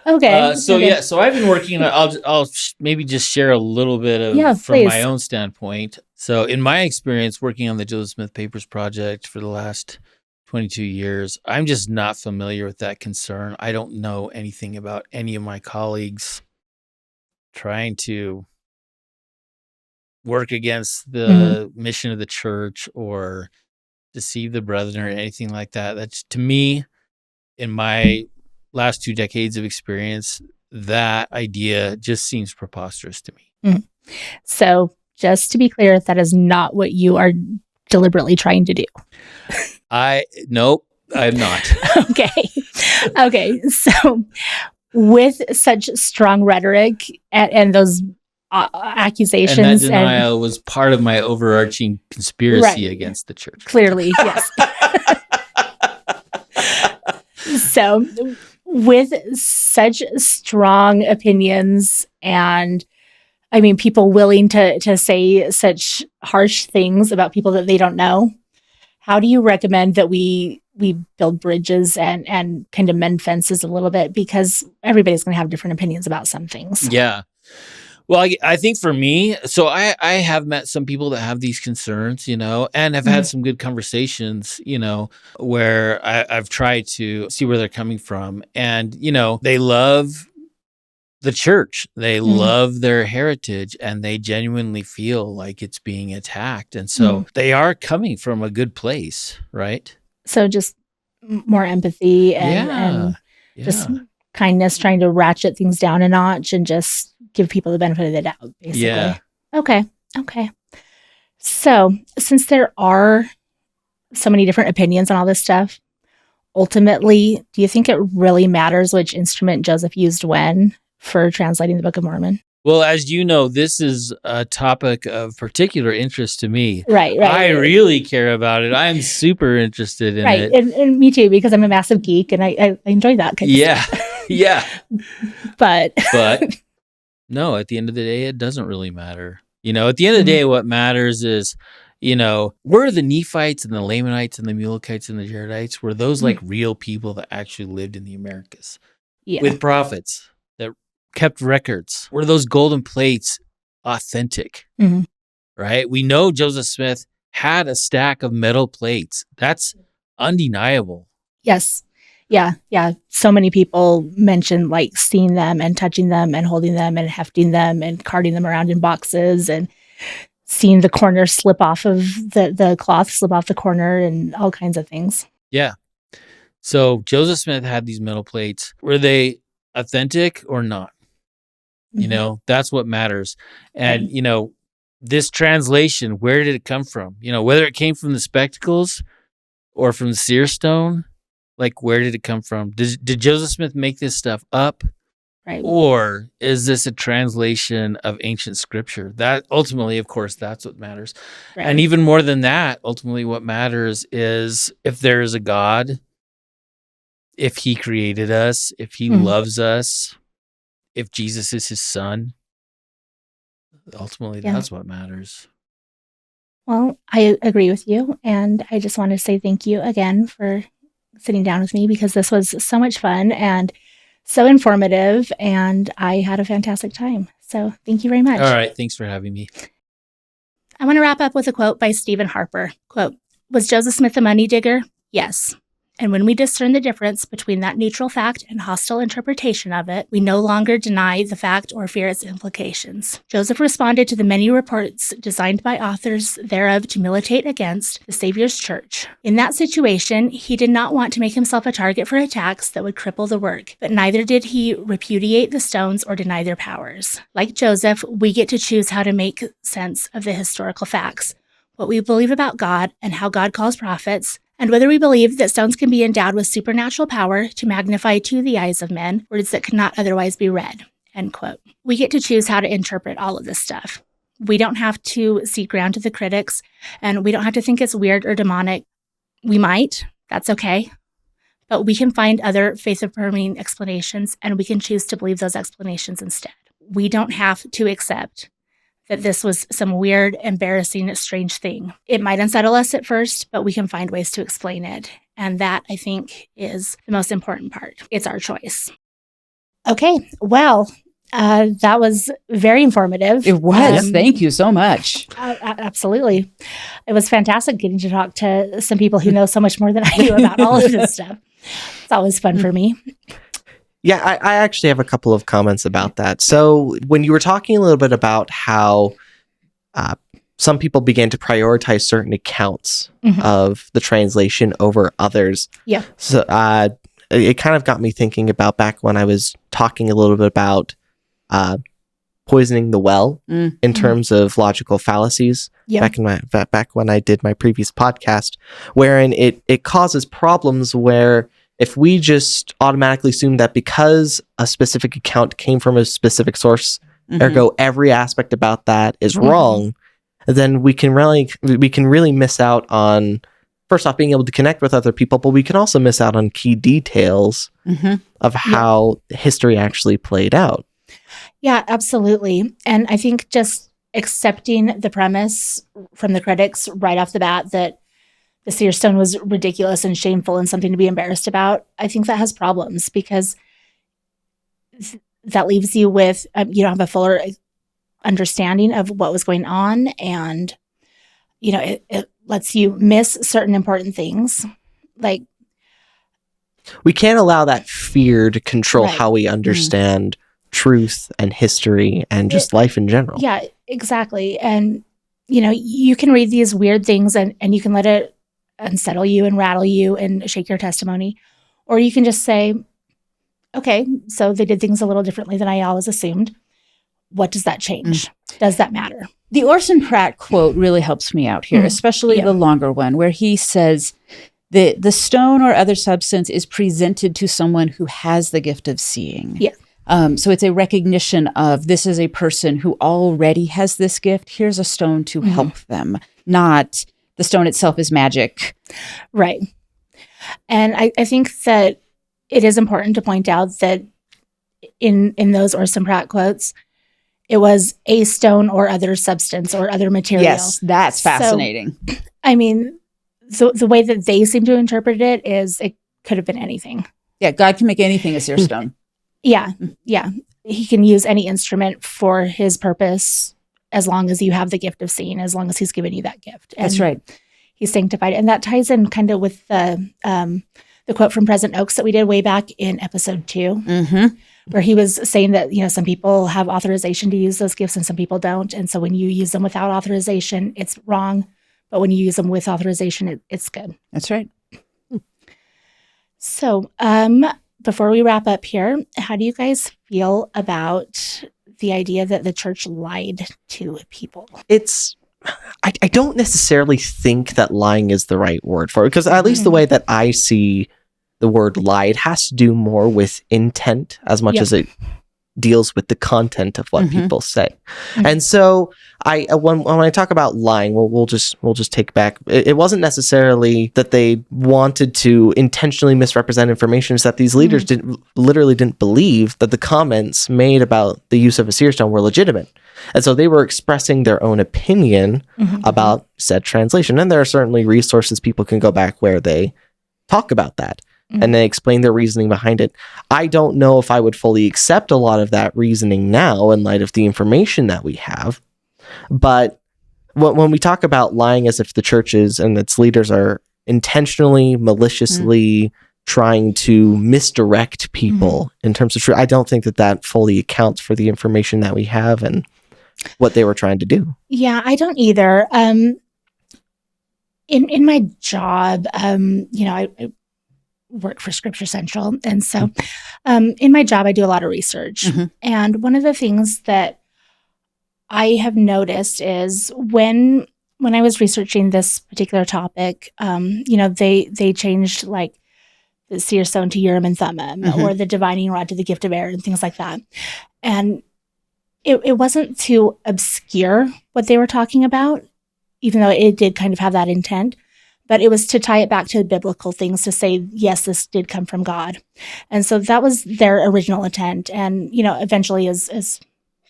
Okay. So I've been working on, I'll maybe just share a little bit of from my own standpoint. So in my experience working on the Joseph Smith Papers project for the last 22 years, I'm just not familiar with that concern. I don't know anything about any of my colleagues trying to work against the mission of the church or deceive the brethren or anything like that. That's, to me, in my last 2 decades of experience, that idea just seems preposterous to me. So just to be clear, that is not what you are deliberately trying to do. Nope. I'm not. Okay. So, with such strong rhetoric and those accusations, And that denial was part of my overarching conspiracy against the church. Clearly, yes. So, with such strong opinions and I mean, people willing to say such harsh things about people that they don't know, how do you recommend that we build bridges and kind of mend fences a little bit? Because everybody's going to have different opinions about some things. Yeah. Well, I think for me, so I have met some people that have these concerns, and have had some good conversations, where I've tried to see where they're coming from. And, they love the church. They love their heritage and they genuinely feel like it's being attacked. And so they are coming from a good place, right? So just more empathy and just kindness, trying to ratchet things down a notch and just give people the benefit of the doubt, basically. Yeah. Okay. So since there are so many different opinions on all this stuff, ultimately, do you think it really matters which instrument Joseph used when for translating the Book of Mormon? Well, as you know, this is a topic of particular interest to me. Right. I really care about it. I'm super interested in it. And me too, because I'm a massive geek and I enjoy that kind of stuff. Yeah. But no, at the end of the day, it doesn't really matter. At the end of the day, what matters is, were the Nephites and the Lamanites and the Mulekites and the Gerrites, were those like real people that actually lived in the Americas with prophets that kept records? Were those golden plates authentic? Right? We know Joseph Smith had a stack of metal plates. That's undeniable. Yes. Yeah. So many people mention like seeing them and touching them and holding them and hefting them and carting them around in boxes and seeing the corner slip off of the cloth slip off the corner and all kinds of things. Yeah. So Joseph Smith had these metal plates. Were they authentic or not? That's what matters. And, this translation, where did it come from? Whether it came from the spectacles or from the seer stone, like where did it come from? Did Joseph Smith make this stuff up? Right. Or is this a translation of ancient scripture? That ultimately, of course, that's what matters. Right. And even more than that, ultimately what matters is if there is a God, if he created us, if he loves us, if Jesus is his son. Ultimately, that's what matters. Well, I agree with you. And I just want to say thank you again for sitting down with me because this was so much fun and so informative. And I had a fantastic time. So thank you very much. All right. Thanks for having me. I want to wrap up with a quote by Stephen Harper. Quote, "Was Joseph Smith a money digger? Yes. And when we discern the difference between that neutral fact and hostile interpretation of it, we no longer deny the fact or fear its implications. Joseph responded to the many reports designed by authors thereof to militate against the Savior's church. In that situation, he did not want to make himself a target for attacks that would cripple the work, but neither did he repudiate the stones or deny their powers. Like Joseph, we get to choose how to make sense of the historical facts, what we believe about God and how God calls prophets, and whether we believe that stones can be endowed with supernatural power to magnify to the eyes of men words that could not otherwise be read." End quote. We get to choose how to interpret all of this stuff. We don't have to seek ground to the critics, and we don't have to think it's weird or demonic. We might. That's okay. But we can find other faith-affirming explanations, and we can choose to believe those explanations instead. We don't have to accept that this was some weird, embarrassing, strange thing. It might unsettle us at first, but we can find ways to explain it. And that, I think, is the most important part. It's our choice. Okay, well, that was very informative. It was. Thank you so much. Absolutely. It was fantastic getting to talk to some people who know so much more than I do about all of this stuff. It's always fun for me. Yeah, I actually have a couple of comments about that. So when you were talking a little bit about how some people began to prioritize certain accounts of the translation over others. Yeah. So it kind of got me thinking about back when I was talking a little bit about poisoning the well in terms of logical fallacies. Yeah. Back when I did my previous podcast, wherein it causes problems where if we just automatically assume that because a specific account came from a specific source, ergo every aspect about that is wrong, then we can really miss out on, first off, being able to connect with other people, but we can also miss out on key details of how history actually played out. Yeah, absolutely. And I think just accepting the premise from the critics right off the bat that the Seer stone was ridiculous and shameful and something to be embarrassed about, I think that has problems, because that leaves you with, you don't have a fuller understanding of what was going on. And, you know, it lets you miss certain important things. Like, we can't allow that fear to control how we understand truth and history and just life in general. Yeah, exactly. And, you know, you can read these weird things and you can let it unsettle you and rattle you and shake your testimony. Or you can just say, okay, so they did things a little differently than I always assumed. What does that change? Does that matter? The Orson Pratt quote really helps me out here, especially the longer one, where he says, the stone or other substance is presented to someone who has the gift of seeing. Yeah. So it's a recognition of, this is a person who already has this gift. Here's a stone to help them, not the stone itself is magic. Right. And I think that it is important to point out that in those Orson Pratt quotes, it was a stone or other substance or other material. Yes, that's fascinating. So, I mean, the way that they seem to interpret it is it could have been anything. Yeah, God can make anything a seer stone. Yeah. He can use any instrument for his purpose as long as you have the gift of seeing, as long as he's given you that gift. And that's right. He's sanctified. And that ties in kind of with the quote from President Oaks that we did way back in episode 2, where he was saying that, you know, some people have authorization to use those gifts and some people don't. And so when you use them without authorization, it's wrong. But when you use them with authorization, it's good. That's right. So before we wrap up here, how do you guys feel about the idea that the church lied to people? I don't necessarily think that lying is the right word for it, because at least the way that I see the word lie, it has to do more with intent as much as it deals with the content of what people say. And so when I talk about lying, we'll just take back. It wasn't necessarily that they wanted to intentionally misrepresent information. It's that these leaders literally didn't believe that the comments made about the use of a seer stone were legitimate. And so they were expressing their own opinion about said translation. And there are certainly resources people can go back where they talk about that. And they explain their reasoning behind it. I don't know if I would fully accept a lot of that reasoning now in light of the information that we have. But when we talk about lying as if the churches and its leaders are intentionally, maliciously trying to misdirect people in terms of truth, I don't think that fully accounts for the information that we have and what they were trying to do. Yeah, I don't either. In my job, you know, I work for Scripture Central. And so in my job, I do a lot of research. And one of the things that I have noticed is when I was researching this particular topic, you know, they changed like the seer stone to Urim and Thummim or the divining rod to the gift of air and things like that. And it wasn't to obscure what they were talking about, even though it did kind of have that intent. But it was to tie it back to biblical things to say, yes, this did come from God. And so that was their original intent. And, you know, eventually as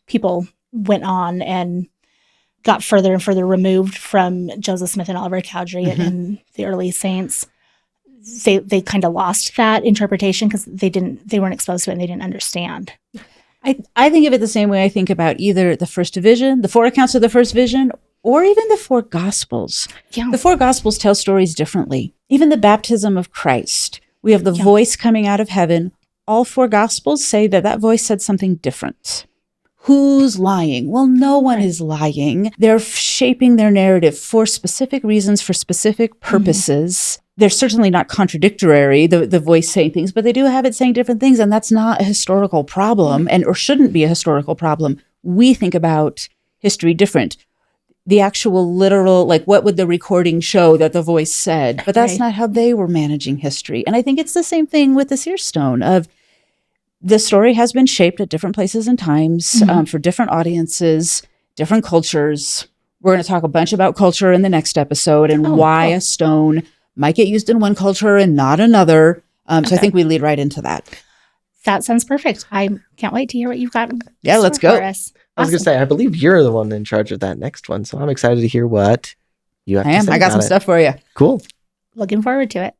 people went on and got further and further removed from Joseph Smith and Oliver Cowdery and the early saints, they kind of lost that interpretation because they weren't exposed to it and they didn't understand. I think of it the same way I think about either the first vision, the 4 accounts of the first vision, or even the 4 Gospels. Yeah. The 4 Gospels tell stories differently. Even the baptism of Christ, we have the voice coming out of heaven. All 4 Gospels say that voice said something different. Who's lying? Well, no one is lying. They're shaping their narrative for specific reasons, for specific purposes. They're certainly not contradictory, the voice saying things, but they do have it saying different things, and that's not a historical problem, or shouldn't be a historical problem. we think about history different. The actual literal, like what would the recording show that the voice said? But that's not how they were managing history. And I think it's the same thing with the Seer stone of the story has been shaped at different places and times for different audiences, different cultures. We're going to talk a bunch about culture in the next episode and why a stone might get used in one culture and not another. So I think we lead right into that. That sounds perfect. I can't wait to hear what you've got. Yeah, let's go. For us. I was going to say, I believe you're the one in charge of that next one. So I'm excited to hear what you have to say. I got some stuff for you. Cool. Looking forward to it.